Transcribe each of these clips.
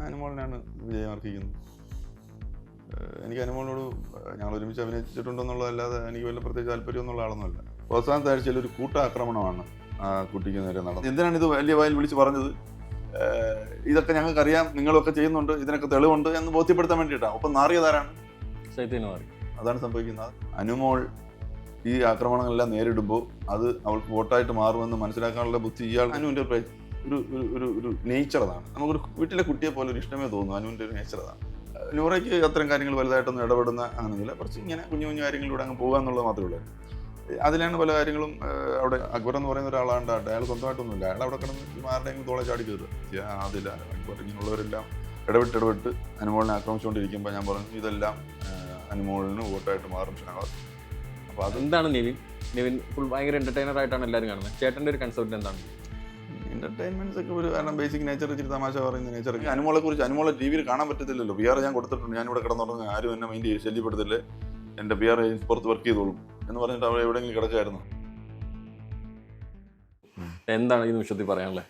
അനുമോളിനാണ് വിജയം അർഹിക്കുന്നത്. എനിക്ക് അനുമോളിനോട് ഞങ്ങൾ ഒരുമിച്ച് അഭിനയിച്ചിട്ടുണ്ടെന്നുള്ളതല്ലാതെ എനിക്ക് വല്ല പ്രത്യേക താല്പര്യമൊന്നുള്ള ആളൊന്നുമല്ല. അവസാനത്തെ ആഴ്ചയിൽ ഒരു കൂട്ടാക്രമണമാണ് ആ കുട്ടിക്ക് നേരെ നടന്നത്. എന്തിനാണ് ഇത് വലിയ വായിൽ വിളിച്ച് പറഞ്ഞത്? ഇതൊക്കെ ഞങ്ങൾക്കറിയാം, നിങ്ങളൊക്കെ ചെയ്യുന്നുണ്ട്, ഇതിനൊക്കെ തെളിവുണ്ട് എന്ന് ബോധ്യപ്പെടുത്താൻ വേണ്ടിയിട്ടാണ്. ഒപ്പം നാറിയതാരാണ്? അതാണ് സംഭവിക്കുന്നത്. അനുമോൾ ഈ ആക്രമണങ്ങളെല്ലാം നേരിടുമ്പോൾ അത് അവൾക്ക് വോട്ടായിട്ട് മാറുമെന്ന് മനസ്സിലാക്കാനുള്ള ബുദ്ധി ഇയാൾ അനുവിൻ്റെ ഒരു നേച്ചർ അതാണ്. നമുക്കൊരു വീട്ടിലെ കുട്ടിയെ പോലെ ഒരു ഇഷ്ടമേ തോന്നുന്നു. അനുവിൻ്റെ ഒരു നേച്ചർ അതാണ്. നൂറയ്ക്ക് അത്തരം കാര്യങ്ങൾ വലുതായിട്ടൊന്നും ഇടപെടുന്ന അങ്ങനെയില്ല. കുറച്ച് ഇങ്ങനെ കുഞ്ഞു കുഞ്ഞു കാര്യങ്ങളിലൂടെ അങ്ങ് പോകുക എന്നുള്ളത് മാത്രമേ ഉള്ളൂ. അതിലാണ് പല കാര്യങ്ങളും. അവിടെ അക്ബർ എന്ന് പറയുന്ന ഒരാളാണ്ട് അയാൾ സ്വന്തമായിട്ടൊന്നുമില്ല. അയാൾ അവിടെ കിടന്ന് ആരുടെയെങ്കിലും തോളെ ചാടി കയറുക. അതില്ല, അക്ബർ ഇങ്ങനെയുള്ളവരെല്ലാം ഇടപെട്ട് അനുമോളിനെ ആക്രമിച്ചുകൊണ്ടിരിക്കുമ്പോൾ ഞാൻ പറഞ്ഞു ഇതെല്ലാം അനുമോളിന് വോട്ടായിട്ട് മാറും ഷാനവാസ്. അപ്പോൾ അതെന്താണ് നിവിൻ ഫുൾ ഭയങ്കര എന്റർടൈനർ ആയിട്ടാണ് എല്ലാവരും കാണുന്നത്. ചേട്ടൻ്റെ ഒരു കൺസെപ്റ്റ് എന്താണ്? എന്റർടൈൻമെന്റ്സ് ഒക്കെ ഒരു കാരണം ബേസിക് നേച്ചർ ഇച്ചിരി തമാശ പറയുന്ന നേച്ചറൊക്കെ. അനുമോളെ കുറിച്ച് അനുമോളെ ടി വിയിൽ കാണാൻ പറ്റത്തില്ലല്ലോ. പി ആർ ഞാൻ കൊടുത്തിട്ടുണ്ട്, ഞാനിവിടെ കിടന്നുണ്ടെങ്കിൽ ആരും എന്നെ മൈൻഡ് ശല്യപ്പെടുത്തില്ലേ, എൻ്റെ പി ആർ പുറത്ത് വർക്ക് ചെയ്തോളും എന്ന് പറഞ്ഞിട്ട് അവിടെ എവിടെയെങ്കിലും കിടക്കായിരുന്നു. എന്താണ് ഈ നിമിഷത്തിൽ പറയാനുള്ളത്?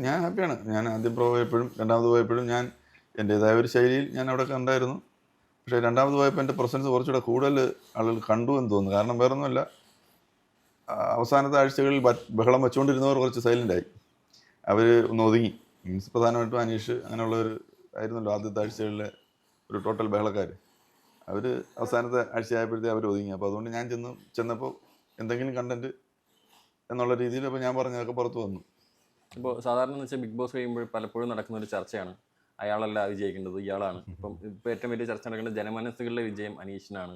ഞാൻ ഹാപ്പിയാണ്. ഞാൻ ആദ്യം പോയപ്പോഴും രണ്ടാമത് പോയപ്പോഴും ഞാൻ എൻ്റെതായ ഒരു ശൈലിയിൽ ഞാൻ അവിടെ കണ്ടായിരുന്നു. പക്ഷേ രണ്ടാമത് പോയപ്പോൾ എൻ്റെ പ്രസൻസ് കുറച്ചുകൂടെ കൂടുതൽ ആളുകൾ കണ്ടു എന്ന് തോന്നുന്നു. കാരണം വേറൊന്നുമല്ല, അവസാനത്തെ ആഴ്ചകളിൽ ബഹളം വെച്ചുകൊണ്ടിരുന്നവർ കുറച്ച് സൈലൻ്റായി. അവർ ഒന്ന് ഒതുങ്ങി. മീൻസ് പ്രധാനമായിട്ടും അനീഷ് അങ്ങനെയുള്ളവർ ആയിരുന്നല്ലോ ആദ്യത്തെ ആഴ്ചകളിലെ ഒരു ടോട്ടൽ ബഹളക്കാർ. അവർ അവസാനത്തെ ആഴ്ചയായപ്പോഴത്തേ അവർ ഒതുങ്ങി. അപ്പോൾ അതുകൊണ്ട് ഞാൻ ചെന്നപ്പോൾ എന്തെങ്കിലും കണ്ടൻറ്റ് എന്നുള്ള രീതിയിൽ അപ്പോൾ ഞാൻ പറഞ്ഞതൊക്കെ പുറത്ത് വന്നു. ഇപ്പോൾ സാധാരണ എന്ന് വെച്ചാൽ ബിഗ് ബോസ് കഴിയുമ്പോൾ പലപ്പോഴും നടക്കുന്ന ഒരു ചർച്ചയാണ്, അയാളല്ല വിജയിക്കേണ്ടത്, ഇയാളാണ്. ഇപ്പോൾ ഏറ്റവും വലിയ ചർച്ച നടക്കേണ്ടത് ജനമനസ്സുകളിലെ വിജയം അനീഷിനാണ്,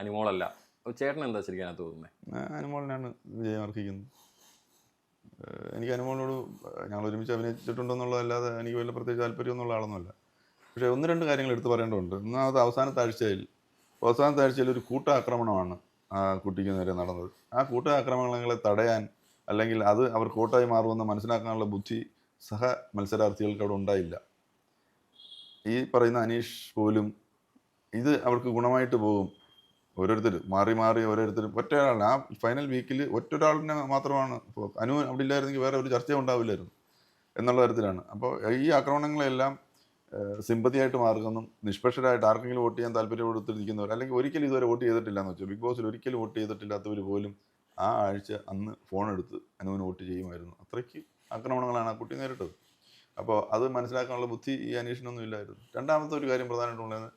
അനുമോളല്ല. അപ്പോൾ ചേട്ടൻ എന്താ ശരിക്കാനാണ് തോന്നുന്നത്? അനുമോളിനാണ് വിജയം അർഹിക്കുന്നത്. എനിക്ക് അനുമോളിനോട് ഞങ്ങൾ ഒരുമിച്ച് അഭിനയിച്ചിട്ടുണ്ടെന്നുള്ളതല്ലാതെ എനിക്ക് വല്ല പ്രത്യേക താല്പര്യമൊന്നുള്ള ആളൊന്നുമല്ല. പക്ഷേ ഒന്ന് രണ്ട് കാര്യങ്ങൾ എടുത്ത് പറയേണ്ടതുണ്ട്. ഒന്നാമത് അവസാനത്തെ ആഴ്ചയിൽ ഒരു കൂട്ടാക്രമണമാണ് ആ കുട്ടിക്ക് നേരെ നടന്നത്. ആ കൂട്ടാക്രമണങ്ങളെ തടയാൻ അല്ലെങ്കിൽ അത് അവർക്ക് വോട്ടായി മാറുമെന്ന് മനസ്സിലാക്കാനുള്ള ബുദ്ധി സഹ മത്സരാർത്ഥികൾക്ക് അവിടെ ഉണ്ടായില്ല. ഈ പറയുന്ന അനീഷ് പോലും ഇത് അവർക്ക് ഗുണമായിട്ട് പോകും. ഓരോരുത്തർ മാറി ഓരോരുത്തരും ഒറ്റയാളാണ്. ആ ഫൈനൽ വീക്കിൽ ഒറ്റൊരാളിനെ മാത്രമാണ്. ഇപ്പോൾ അനു അവിടെ ഇല്ലായിരുന്നെങ്കിൽ വേറെ ഒരു ചർച്ച ഉണ്ടാവില്ലായിരുന്നു എന്നുള്ള തരത്തിലാണ്. അപ്പോൾ ഈ ആക്രമണങ്ങളെല്ലാം സിമ്പതിയായിട്ട് മാറുമെന്നും നിഷ്പക്ഷരായിട്ട് ആർക്കെങ്കിലും വോട്ട് ചെയ്യാൻ താല്പര്യപ്പെടുത്തിരിക്കുന്നവർ അല്ലെങ്കിൽ ഒരിക്കലും ഇതുവരെ വോട്ട് ചെയ്തിട്ടില്ല എന്ന് വെച്ചാൽ ബിഗ് ബോസിൽ ഒരിക്കലും വോട്ട് ചെയ്തിട്ടില്ലാത്തവർ പോലും ആ ആഴ്ച അന്ന് ഫോണെടുത്ത് അനുവിന് വോട്ട് ചെയ്യുമായിരുന്നു. അത്രയ്ക്ക് ആക്രമണങ്ങളാണ് ആ കുട്ടി നേരിട്ടത്. അപ്പോൾ അത് മനസ്സിലാക്കാനുള്ള ബുദ്ധി ഈ അനീഷിനൊന്നും ഇല്ലായിരുന്നു. രണ്ടാമത്തെ ഒരു കാര്യം പ്രധാനമായിട്ടുള്ളത്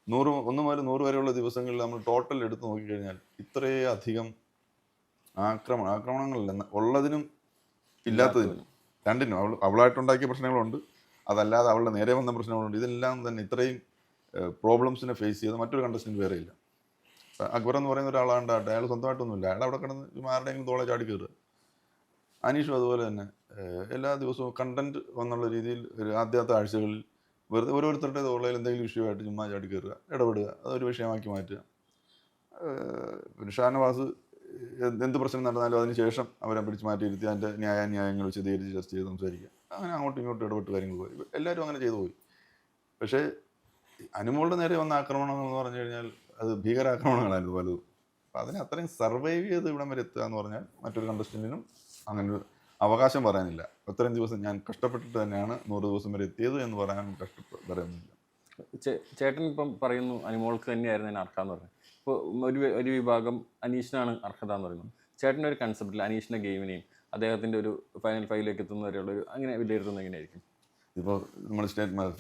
1 മുതൽ 100 വരെയുള്ള ദിവസങ്ങളിൽ നമ്മൾ ടോട്ടൽ എടുത്ത് നോക്കിക്കഴിഞ്ഞാൽ ഇത്രയധികം ആക്രമണങ്ങളില്ല, ഉള്ളതിനും ഇല്ലാത്തതിനും രണ്ടിനും. അവളായിട്ടുണ്ടാക്കിയ പ്രശ്നങ്ങളുണ്ട്, അതല്ലാതെ അവളുടെ നേരെ വന്ന പ്രശ്നങ്ങളുണ്ട്. ഇതെല്ലാം തന്നെ ഇത്രയും പ്രോബ്ലംസിനെ ഫേസ് ചെയ്ത് മറ്റൊരു കണ്ടസ്റ്റൻറ്റ് വേറെ ഇല്ല. അക്ബർ എന്ന് പറയുന്ന ഒരാളാണ്ട് അയാൾ സ്വന്തമായിട്ടൊന്നുമില്ല. അയാൾ അവിടെ കിടന്ന് ആരുടെയെങ്കിലും തോളെ ചാടി കയറുക. അനീഷും അതുപോലെ തന്നെ എല്ലാ ദിവസവും കണ്ടന്റ് എന്നുള്ള രീതിയിൽ ആദ്യത്തെ ആഴ്ചകളിൽ വെറുതെ ഓരോരുത്തരുടെ തോളയിൽ എന്തെങ്കിലും ഇഷ്യൂ ആയിട്ട് ചുമ്മാ ചാടി കയറുക, ഇടപെടുക, അതൊരു വിഷയമാക്കി മാറ്റുക. ഷാനവാസ് എന്ത് പ്രശ്നം നടന്നാലും അതിന് ശേഷം അവരെ പിടിച്ച് മാറ്റിയിരുത്തി അതിൻ്റെ ന്യായങ്ങൾ വിശദീകരിച്ച് ചർച്ച ചെയ്ത് സംസാരിക്കുക. അങ്ങനെ അങ്ങോട്ടും ഇങ്ങോട്ടും ഇടപെട്ട് കാര്യങ്ങൾ പോയി. എല്ലാവരും അങ്ങനെ ചെയ്തു പോയി. പക്ഷേ അനുമോളുടെ നേരെ വന്ന ആക്രമണങ്ങൾ എന്ന് പറഞ്ഞു കഴിഞ്ഞാൽ അത് ഭീകരാക്രമണങ്ങളായിരുന്നു പലതും. അപ്പം അതിനെ അത്രയും സർവൈവ് ചെയ്ത് ഇവിടം വരെ എത്തുക എന്ന് പറഞ്ഞാൽ മറ്റൊരു കണ്ടസ്റ്റൻറ്റിനും അങ്ങനെ ഒരു അവകാശം പറയാനില്ല. അത്രയും ദിവസം ഞാൻ കഷ്ടപ്പെട്ടിട്ട് തന്നെയാണ് 100 ദിവസം വരെ എത്തിയത് എന്ന് പറയാൻ പറയുന്നില്ല. ചേട്ടൻ ഇപ്പം പറയുന്നു അനുമോൾക്ക് തന്നെയായിരുന്നു അതിന് അർഹത എന്ന് പറഞ്ഞു. ഇപ്പോൾ ഒരു വിഭാഗം അനീഷിനാണ് അർഹത എന്ന് പറയുന്നത്. ചേട്ടൻ്റെ ഒരു കൺസെപ്റ്റിൽ അനീഷിൻ്റെ ഗെയിമിനെയും അദ്ദേഹത്തിൻ്റെ ഒരു ഫൈനൽ ഫൈവിലേക്ക് എത്തുന്നവരെയുള്ള ഒരു അങ്ങനെ വിലയിരുത്തുന്നത് എങ്ങനെയായിരിക്കും? ഇപ്പോൾ നമ്മൾ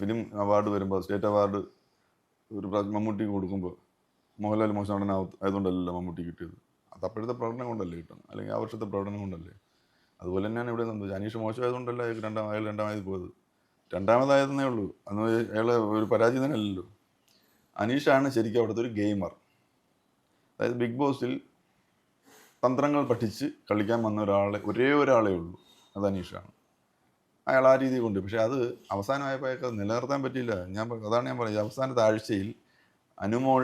ഫിലിം അവാർഡ് വരുമ്പോൾ സ്റ്റേറ്റ് അവാർഡ് ഒരു മമ്മൂട്ടിക്ക് കൊടുക്കുമ്പോൾ മോഹൻലാൽ മോശം നടൻ ആയതുകൊണ്ടല്ലല്ലോ മമ്മൂട്ടി കിട്ടിയത്. അത് അപ്പോഴത്തെ പ്രകടനം കൊണ്ടല്ലേ കിട്ടുന്നത്, അല്ലെങ്കിൽ ആ വർഷത്തെ പ്രകടനം കൊണ്ടല്ലേ. അതുപോലെ തന്നെയാണ് ഇവിടെ സംഭവിച്ചത്. അനീഷ് മോശമായതുകൊണ്ടല്ല അയാൾ രണ്ടാമത് പോയത്. രണ്ടാമതായതെന്നേ ഉള്ളൂ. അന്ന് അയാൾ ഒരു പരാജിതനല്ലല്ലോ. അനീഷാണ് ശരിക്കും അവിടുത്തെ ഒരു ഗെയിമർ. അതായത് ബിഗ് ബോസിൽ തന്ത്രങ്ങൾ പഠിച്ച് കളിക്കാൻ വന്ന ഒരേ ഒരാളേ ഉള്ളൂ, അത് അനീഷാണ്. അയാൾ ആ രീതി കൊണ്ട്. പക്ഷേ അത് അവസാനമായപ്പോൾ അയാൾക്ക് അത് നിലനിർത്താൻ പറ്റിയില്ല. അതാണ് ഞാൻ പറയുന്നത്. അവസാനത്തെ ആഴ്ചയിൽ അനുമോൾ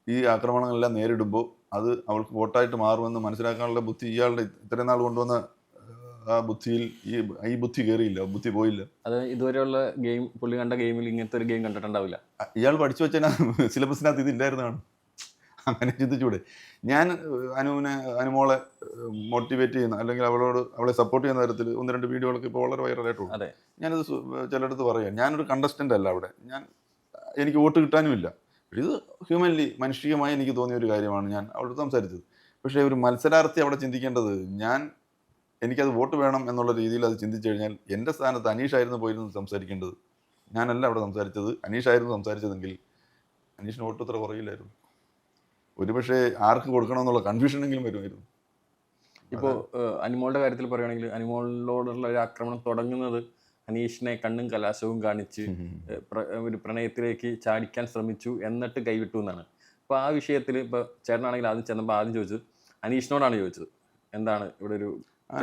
ഈ ആക്രമണങ്ങളെല്ലാം നേരിടുമ്പോൾ അത് അവൾക്ക് വോട്ടായിട്ട് മാറുമെന്ന് മനസ്സിലാക്കാനുള്ള ബുദ്ധി ഇയാളുടെ ഇത്രയും നാൾ കൊണ്ടുവന്ന ആ ബുദ്ധിയിൽ ഈ ബുദ്ധി കയറിയില്ല, ബുദ്ധി പോയില്ല. അത് ഇതുവരെയുള്ള ഗെയിം പുള്ളി കണ്ട ഗെയിമിൽ ഇങ്ങനത്തെ ഒരു ഗെയിം കണ്ടിട്ടുണ്ടാവില്ല. ഇയാൾ പഠിച്ചു വെച്ചാൽ സിലബസിനകത്ത് ഇതില്ലായിരുന്നാണ്. അങ്ങനെ ചിന്തിച്ചൂടെ? ഞാൻ അനുമോളെ മോട്ടിവേറ്റ് ചെയ്യുന്ന അല്ലെങ്കിൽ അവളെ സപ്പോർട്ട് ചെയ്യുന്ന തരത്തിൽ 1-2 വീഡിയോകളൊക്കെ ഇപ്പോൾ വളരെ വൈറലായിട്ടുള്ളൂ. അതെ. ഞാനത് ചിലയിടത്ത് പറയാം, ഞാനൊരു കണ്ടസ്റ്റൻ്റ് അല്ല അവിടെ. എനിക്ക് വോട്ട് കിട്ടാനുമില്ല. ഇത് ഹ്യൂമൻലി മനുഷ്ഠികമായി എനിക്ക് തോന്നിയ ഒരു കാര്യമാണ് ഞാൻ അവിടെ സംസാരിച്ചത്. പക്ഷേ ഒരു മത്സരാർത്ഥി അവിടെ ചിന്തിക്കേണ്ടത്, എനിക്കത് വോട്ട് വേണം എന്നുള്ള രീതിയിൽ അത് ചിന്തിച്ചു കഴിഞ്ഞാൽ എൻ്റെ സ്ഥാനത്ത് അനീഷായിരുന്നു പോയിരുന്നു സംസാരിക്കേണ്ടത്. ഞാനല്ല അവിടെ സംസാരിച്ചത്, അനീഷായിരുന്നു സംസാരിച്ചതെങ്കിൽ അനീഷിന് വോട്ട് ഇത്ര കുറയില്ലായിരുന്നു. ഒരുപക്ഷെ ആർക്ക് കൊടുക്കണമെന്നുള്ള കൺഫ്യൂഷനെങ്കിലും വരുമായിരുന്നു. ഇപ്പോൾ അനിമോളുടെ കാര്യത്തിൽ പറയുകയാണെങ്കിൽ അനിമോളിനോടുള്ള ഒരു ആക്രമണം തുടങ്ങുന്നത് അനീഷിനെ കണ്ണും കലാശവും കാണിച്ച് ഒരു പ്രണയത്തിലേക്ക് ചാടിക്കാൻ ശ്രമിച്ചു എന്നിട്ട് കൈവിട്ടു എന്നാണ്. അപ്പോൾ ആ വിഷയത്തിൽ ഇപ്പോൾ ചേട്ടനാണെങ്കിൽ ആദ്യം ചെന്നപ്പോൾ ആദ്യം ചോദിച്ചത് അനീഷിനോടാണ് ചോദിച്ചത്, എന്താണ് ഇവിടെ ഒരു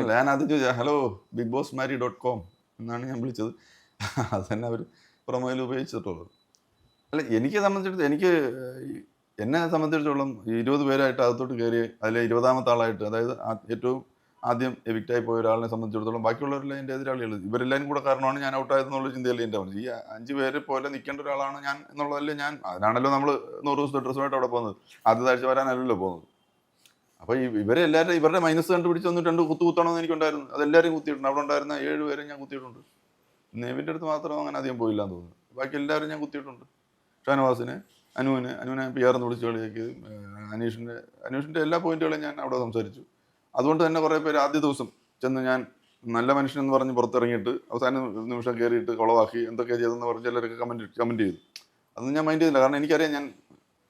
ഞാൻ ആദ്യം ചോദിച്ചാൽ ഹലോ bigbossmary.com എന്നാണ് ഞാൻ വിളിച്ചത്. അത് തന്നെ അവർ പ്രൊമോയിൽ ഉപയോഗിച്ചിട്ടുള്ളത്. അല്ല, എന്നെ സംബന്ധിച്ചിടത്തോളം 20 പേരായിട്ട് അകത്തോട്ട് കയറി അതിൽ 20ാമത്തെ ആളായിട്ട്, അതായത് ഏറ്റവും ആദ്യം എവിക്റ്റായി പോയ ഒരാളിനെ സംബന്ധിച്ചിടത്തോളം ബാക്കിയുള്ളവരെല്ലാം എൻ്റെ എതിരാളികൾ. ഇവരെല്ലാം കൂടെ കാരണമാണ് ഞാൻ ഔട്ടായതെന്നുള്ള ചിന്തയല്ലേ എൻ്റെ മനസ്സിൽ. ഈ 5 പേരെ പോലെ നിൽക്കേണ്ട ഒരാളാണ് ഞാൻ എന്നുള്ളതല്ലേ അതിനാണല്ലോ നമ്മൾ 100 ദിവസത്തെ ഡ്രസ്സുമായിട്ട് അവിടെ പോകുന്നത്. ആദ്യത്തെ ആഴ്ച വരാനല്ലല്ലോ പോകുന്നത്. അപ്പോൾ ഇവരുടെ മൈനസ് കണ്ടുപിടിച്ച് 1-2 കുത്തണമെന്ന് എനിക്കുണ്ടായിരുന്നു. അതെല്ലാവരും കുത്തിയിട്ടുണ്ട്. അവിടെ ഉണ്ടായിരുന്ന 7 പേരെ ഞാൻ കുത്തിയിട്ടുണ്ട്. നെവിൻ്റെ അടുത്ത് മാത്രം അങ്ങനെ അധികം പോയില്ല എന്ന് തോന്നുന്നു. ബാക്കി എല്ലാവരും ഞാൻ കുത്തിയിട്ടുണ്ട്. ഷാനവാസിനെ, അനുവിനെ PR എന്ന് വിളിച്ച് കളിയാക്കി. അനീഷിൻ്റെ എല്ലാ പോയിന്റുകളും ഞാൻ അവിടെ സംസാരിച്ചു. അതുകൊണ്ട് തന്നെ കുറേ പേര് ആദ്യ ദിവസം ചെന്ന് ഞാൻ നല്ല മനുഷ്യനെന്ന് പറഞ്ഞ് പുറത്തിറങ്ങിയിട്ട് അവസാന നിമിഷം കയറിയിട്ട് കുളവാക്കി എന്തൊക്കെയാണ് ചെയ്തതെന്ന് പറഞ്ഞ് ചിലരൊക്കെ കമൻറ്റ് ചെയ്തു. അതൊന്നും ഞാൻ മൈൻഡ് ചെയ്തില്ല. കാരണം എനിക്കറിയാം ഞാൻ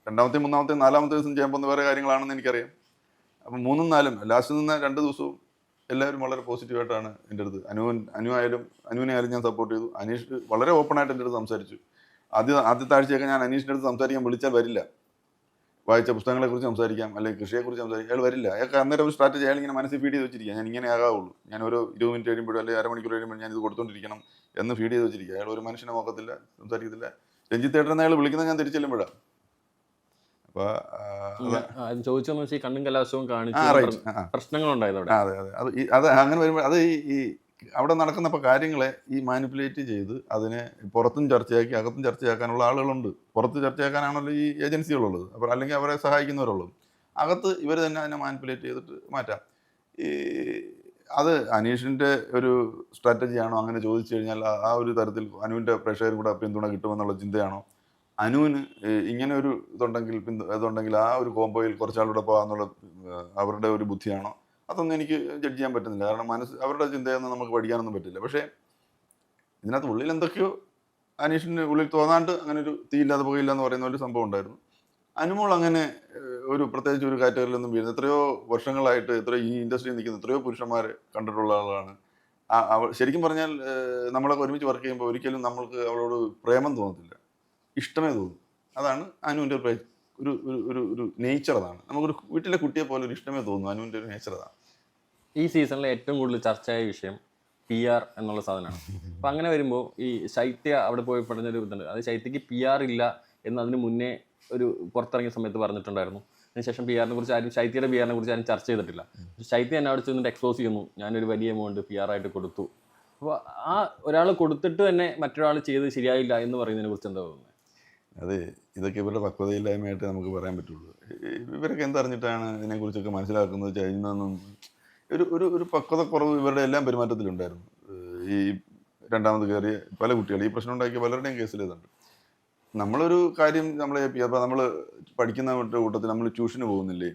2ാമത്തെ 3ാമത്തെ 4ാമത്തെ ദിവസം ചെയ്യാൻ പോകുന്ന വേറെ കാര്യങ്ങളാണെന്ന് എനിക്കറിയാം. അപ്പം 3ഉം 4ഉം ലാസ്റ്റ് നിന്ന് 2 ദിവസവും എല്ലാവരും വളരെ പോസിറ്റീവായിട്ടാണ് എൻ്റെ അടുത്ത്. അനുവിനെ ആയാലും ഞാൻ സപ്പോർട്ട് ചെയ്തു. അനീഷ് വളരെ ഓപ്പണായിട്ട് എൻ്റെ അടുത്ത് സംസാരിച്ചു. ആദ്യത്തെ ആഴ്ചയൊക്കെ ഞാൻ അനീഷിൻ്റെ അടുത്ത് സംസാരിക്കാൻ വിളിച്ചാൽ വരില്ല. വായിച്ച പുസ്തകങ്ങളെക്കുറിച്ച് സംസാരിക്കാം, അല്ലെങ്കിൽ കൃഷിയെക്കുറിച്ച് സംസാരിക്കാം, അയാൾ വരില്ല. അയാൾക്ക് അന്നേരം ഒരു സ്ട്രാറ്റജി അയാൾ ഇങ്ങനെ മനസ്സിൽ ഫീഡ് ചെയ്ത് വെച്ചിരിക്കുക. ഞാൻ ഇങ്ങനെ ആകാവുള്ളൂ, ഞാൻ ഓരോ 20 മിനിറ്റ് കഴിയുമ്പോഴും അല്ലെങ്കിൽ അരമണിക്കൂർ കഴിയുമ്പോഴും ഞാൻ ഇത് കൊടുത്തോണ്ടിരിക്കണം എന്ന് ഫീഡ് ചെയ്ത് വെച്ചിരിക്കുക. അയാൾ ഒരു മനുഷ്യനെ നോക്കത്തില്ല, സംസാരിക്കത്തില്ല. രഞ്ജിത്തേട്ടൻ അയാൾ വിളിക്കുന്നത് ഞാൻ തിരിച്ചെല്ലുമ്പോഴാണ്. അപ്പോൾ ചോദിച്ചെന്ന് വെച്ചാൽ കണ്ണും കലാശവും കാണിച്ചു പ്രശ്നങ്ങളുണ്ടായത് അവിടെ. അത് അങ്ങനെ വരുമ്പോൾ അത് ഈ അവിടെ നടക്കുന്ന കാര്യങ്ങളെ ഈ മാനിപ്പുലേറ്റ് ചെയ്ത് അതിനെ പുറത്തും ചർച്ചയാക്കി അകത്തും ചർച്ചയാക്കാനുള്ള ആളുകളുണ്ട്. പുറത്ത് ചർച്ചയാക്കാനാണല്ലോ ഈ ഏജൻസികളുള്ളത്. അപ്പോൾ അല്ലെങ്കിൽ അവരെ സഹായിക്കുന്നവരുള്ളത്. അകത്ത് ഇവർ തന്നെ അതിനെ മാനിപ്പുലേറ്റ് ചെയ്തിട്ട് മാറ്റാം. അത് അനീഷിൻ്റെ ഒരു സ്ട്രാറ്റജിയാണോ അങ്ങനെ ചോദിച്ചു കഴിഞ്ഞാൽ ആ ഒരു തരത്തിൽ അനുവിൻ്റെ പ്രേക്ഷകർ കൂടെ പിന്തുണ കിട്ടുമെന്നുള്ള ചിന്തയാണോ? അനുവിന് ഇങ്ങനെ ഒരു ഇതുണ്ടെങ്കിൽ ആ ഒരു കോമ്പോയിൽ കുറച്ചാളുടെ പോകാമെന്നുള്ള അവരുടെ ഒരു ബുദ്ധിയാണോ? അതൊന്നും എനിക്ക് ജഡ്ജ് ചെയ്യാൻ പറ്റുന്നില്ല. കാരണം അവരുടെ ചിന്തയൊന്നും നമുക്ക് പഠിക്കാനൊന്നും പറ്റില്ല. പക്ഷേ ഇതിനകത്ത് ഉള്ളിൽ എന്തൊക്കെയോ അനീഷിന് ഉള്ളിൽ തോന്നാണ്ട് അങ്ങനെ ഒരു തീയില്ലാതെ പുകയില്ല എന്ന് പറയുന്ന ഒരു സംഭവം ഉണ്ടായിരുന്നു. അനുമോൾ അങ്ങനെ പ്രത്യേകിച്ച് ഒരു കാറ്റഗറിയിലൊന്നും വീഴുന്നത്, എത്രയോ വർഷങ്ങളായിട്ട് ഈ ഇൻഡസ്ട്രിയിൽ നിൽക്കുന്ന എത്രയോ പുരുഷന്മാരെ കണ്ടിട്ടുള്ള ആളാണ്. ശരിക്കും പറഞ്ഞാൽ നമ്മളൊക്കെ ഒരുമിച്ച് വർക്ക് ചെയ്യുമ്പോൾ ഒരിക്കലും നമ്മൾക്ക് അവളോട് പ്രേമം തോന്നത്തില്ല, ഇഷ്ടമേ തോന്നും. അതാണ് അനുവിൻ്റെ ഒരു നേച്ചർ. അതാണ് നമുക്കൊരു വീട്ടിലെ കുട്ടിയെ പോലെ ഒരു ഇഷ്ടമേ തോന്നുന്നു. അനുവിൻ്റെ ഒരു നേച്ചർ അതാണ്. ഈ സീസണിലെ ഏറ്റവും കൂടുതൽ ചർച്ചയായ വിഷയം PR എന്നുള്ള സാധനമാണ്. അപ്പം അങ്ങനെ വരുമ്പോൾ ഈ ശൈത്യ അവിടെ പോയി പറഞ്ഞൊരു ഇതുണ്ട്. അത് ശൈത്യക്ക് PR ഇല്ല എന്ന് അതിന് മുന്നേ ഒരു പുറത്തിറങ്ങിയ സമയത്ത് പറഞ്ഞിട്ടുണ്ടായിരുന്നു. അതിനുശേഷം ശൈത്യയുടെ PR കുറിച്ച് ആരും ചർച്ച ചെയ്തിട്ടില്ല. ശൈത്യ തന്നെ അവിടെ ചെന്നിട്ട് എക്സ്പോസ് ചെയ്യുന്നു, ഞാനൊരു വലിയ എമൗണ്ട് PR ആയിട്ട് കൊടുത്തു. അപ്പോൾ ആ ഒരാൾ കൊടുത്തിട്ട് തന്നെ മറ്റൊരാൾ ചെയ്ത് ശരിയായില്ല എന്ന് പറയുന്നതിനെ കുറിച്ച് എന്താ തോന്നുന്നത്? അതെ, ഇതൊക്കെ ഇവരുടെ പക്വതയില്ലായ്മയായിട്ട് നമുക്ക് പറയാൻ പറ്റുള്ളൂ. ഇവരൊക്കെ എന്തറിഞ്ഞിട്ടാണ് ഇതിനെക്കുറിച്ചൊക്കെ മനസ്സിലാക്കുന്നത്, ചെയ്യുന്നതെന്നും ഒരു പക്വതക്കുറവ് ഇവരുടെ എല്ലാം പെരുമാറ്റത്തിലുണ്ടായിരുന്നു. ഈ 2ാമത് കയറിയ പല കുട്ടികൾ ഈ പ്രശ്നം ഉണ്ടാക്കിയ പലരുടെയും കേസിൽ ഇതുണ്ട്. നമ്മളൊരു കാര്യം അപ്പോൾ നമ്മൾ പഠിക്കുന്ന കൂട്ടത്തിൽ നമ്മൾ ട്യൂഷന് പോകുന്നില്ലേ?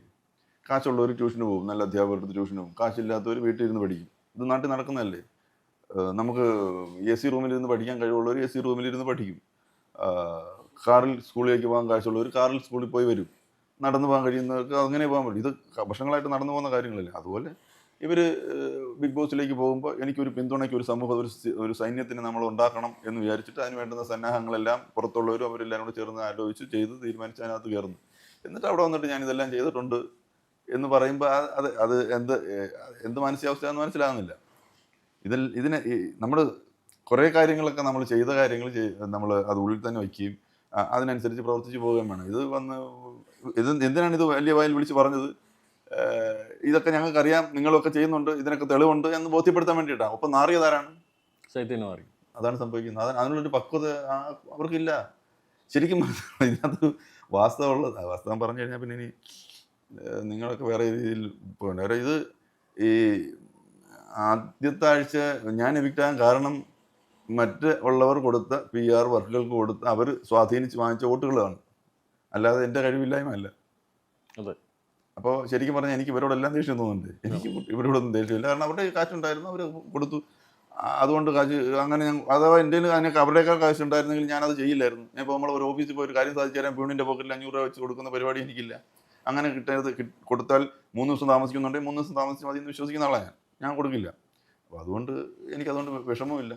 കാശുള്ളവർ ട്യൂഷന് പോകും, നല്ല അധ്യാപകർക്ക് ട്യൂഷന് പോകും. കാശില്ലാത്തവർ വീട്ടിൽ ഇരുന്ന് പഠിക്കും. ഇത് നാട്ടിൽ നടക്കുന്നതല്ലേ? നമുക്ക് AC റൂമിലിരുന്ന് പഠിക്കാൻ കഴിവുള്ളവർ AC റൂമിലിരുന്ന് പഠിക്കും. കാറിൽ സ്കൂളിലേക്ക് പോകാൻ കാശുള്ളവർ കാറിൽ സ്കൂളിൽ പോയി വരും. നടന്നു പോകാൻ കഴിയുന്നവർക്ക് അങ്ങനെ പോകാൻ പറ്റും. ഇത് വർഷങ്ങളായിട്ട് നടന്നു പോകുന്ന കാര്യങ്ങളല്ലേ? അതുപോലെ ഇവർ ബിഗ് ബോസിലേക്ക് പോകുമ്പോൾ എനിക്കൊരു പിന്തുണയ്ക്ക് ഒരു സമൂഹം, ഒരു സൈന്യത്തിന് നമ്മൾ ഉണ്ടാക്കണം എന്ന് വിചാരിച്ചിട്ട് അതിന് വേണ്ടുന്ന സന്നാഹങ്ങളെല്ലാം പുറത്തുള്ളവരും അവരെല്ലാം കൂടെ ചേർന്ന് ആലോചിച്ച് ചെയ്ത് തീരുമാനിച്ച് അതിനകത്ത് കയറുന്നു. എന്നിട്ട് അവിടെ വന്നിട്ട് ഞാനിതെല്ലാം ചെയ്തിട്ടുണ്ട് എന്ന് പറയുമ്പോൾ അത് എന്ത് മാനസികാവസ്ഥയാണെന്ന് മനസ്സിലാകുന്നില്ല. ഇതിനെ നമ്മൾ കുറേ കാര്യങ്ങളൊക്കെ നമ്മൾ ചെയ്ത കാര്യങ്ങൾ നമ്മൾ അത് ഉള്ളിൽ തന്നെ വയ്ക്കുകയും അതിനനുസരിച്ച് പ്രവർത്തിച്ച് പോവുകയും വേണം. എന്തിനാണ് ഇത് വലിയ വായിൽ വിളിച്ച് പറഞ്ഞത്? ഇതൊക്കെ ഞങ്ങൾക്കറിയാം, നിങ്ങളൊക്കെ ചെയ്യുന്നുണ്ട്, ഇതിനൊക്കെ തെളിവുണ്ട് എന്ന് ബോധ്യപ്പെടുത്താൻ വേണ്ടിയിട്ടാണ്. ഒപ്പം നാറിയതാരാണ്? അതാണ് സംഭവിക്കുന്നത്. അതിനുള്ളൊരു പക്വത അവർക്കില്ല. ശരിക്കും ഇതിനകത്ത് വാസ്തവം പറഞ്ഞു കഴിഞ്ഞാൽ പിന്നെ ഇനി നിങ്ങളൊക്കെ വേറെ രീതിയിൽ പോകണ്ട. വേറെ ഇത് ഈ ആദ്യത്തെ ആഴ്ച ഞാൻ എവിക്റ്റാകാൻ കാരണം മറ്റ് ഉള്ളവർ കൊടുത്ത PR വർക്കുകൾക്ക് കൊടുത്ത് അവർ സ്വാധീനിച്ച് വാങ്ങിച്ച വോട്ടുകളാണ്, അല്ലാതെ എൻ്റെ കഴിവില്ലായ്മ അല്ല. അതെ. അപ്പോൾ ശരിക്കും പറഞ്ഞാൽ എനിക്ക് ഇവരോടെല്ലാം ദേഷ്യം തോന്നുന്നുണ്ട്. എനിക്ക് ഇവരോടൊന്നും ദേഷ്യമില്ല, കാരണം അവരുടെ കാശുണ്ടായിരുന്നു, അവർ കൊടുത്തു. അതുകൊണ്ട് കാശ് അങ്ങനെ ഞാൻ അഥവാ എൻ്റെ അതിനൊക്കെ അവരുടെയൊക്കെ കാശ് ഉണ്ടായിരുന്നെങ്കിൽ ഞാനത് ചെയ്യില്ലായിരുന്നു. ഇപ്പോൾ നമ്മൾ ഒരു ഓഫീസിൽ പോയി ഒരു കാര്യം സാധിച്ചു തരാൻ പ്യൂണിൻ്റെ പോക്കറ്റിൽ 500 രൂപ വെച്ച് കൊടുക്കുന്ന പരിപാടി എനിക്കില്ല. അങ്ങനെ കൊടുത്താൽ 3 ദിവസം താമസിക്കുന്നുണ്ടെങ്കിൽ 3 ദിവസം താമസിച്ച് മതി എന്ന് വിശ്വസിക്കുന്ന ആളാണ് ഞാൻ കൊടുക്കില്ല. അപ്പോൾ അതുകൊണ്ട് എനിക്കതുകൊണ്ട് വിഷമവുമില്ല.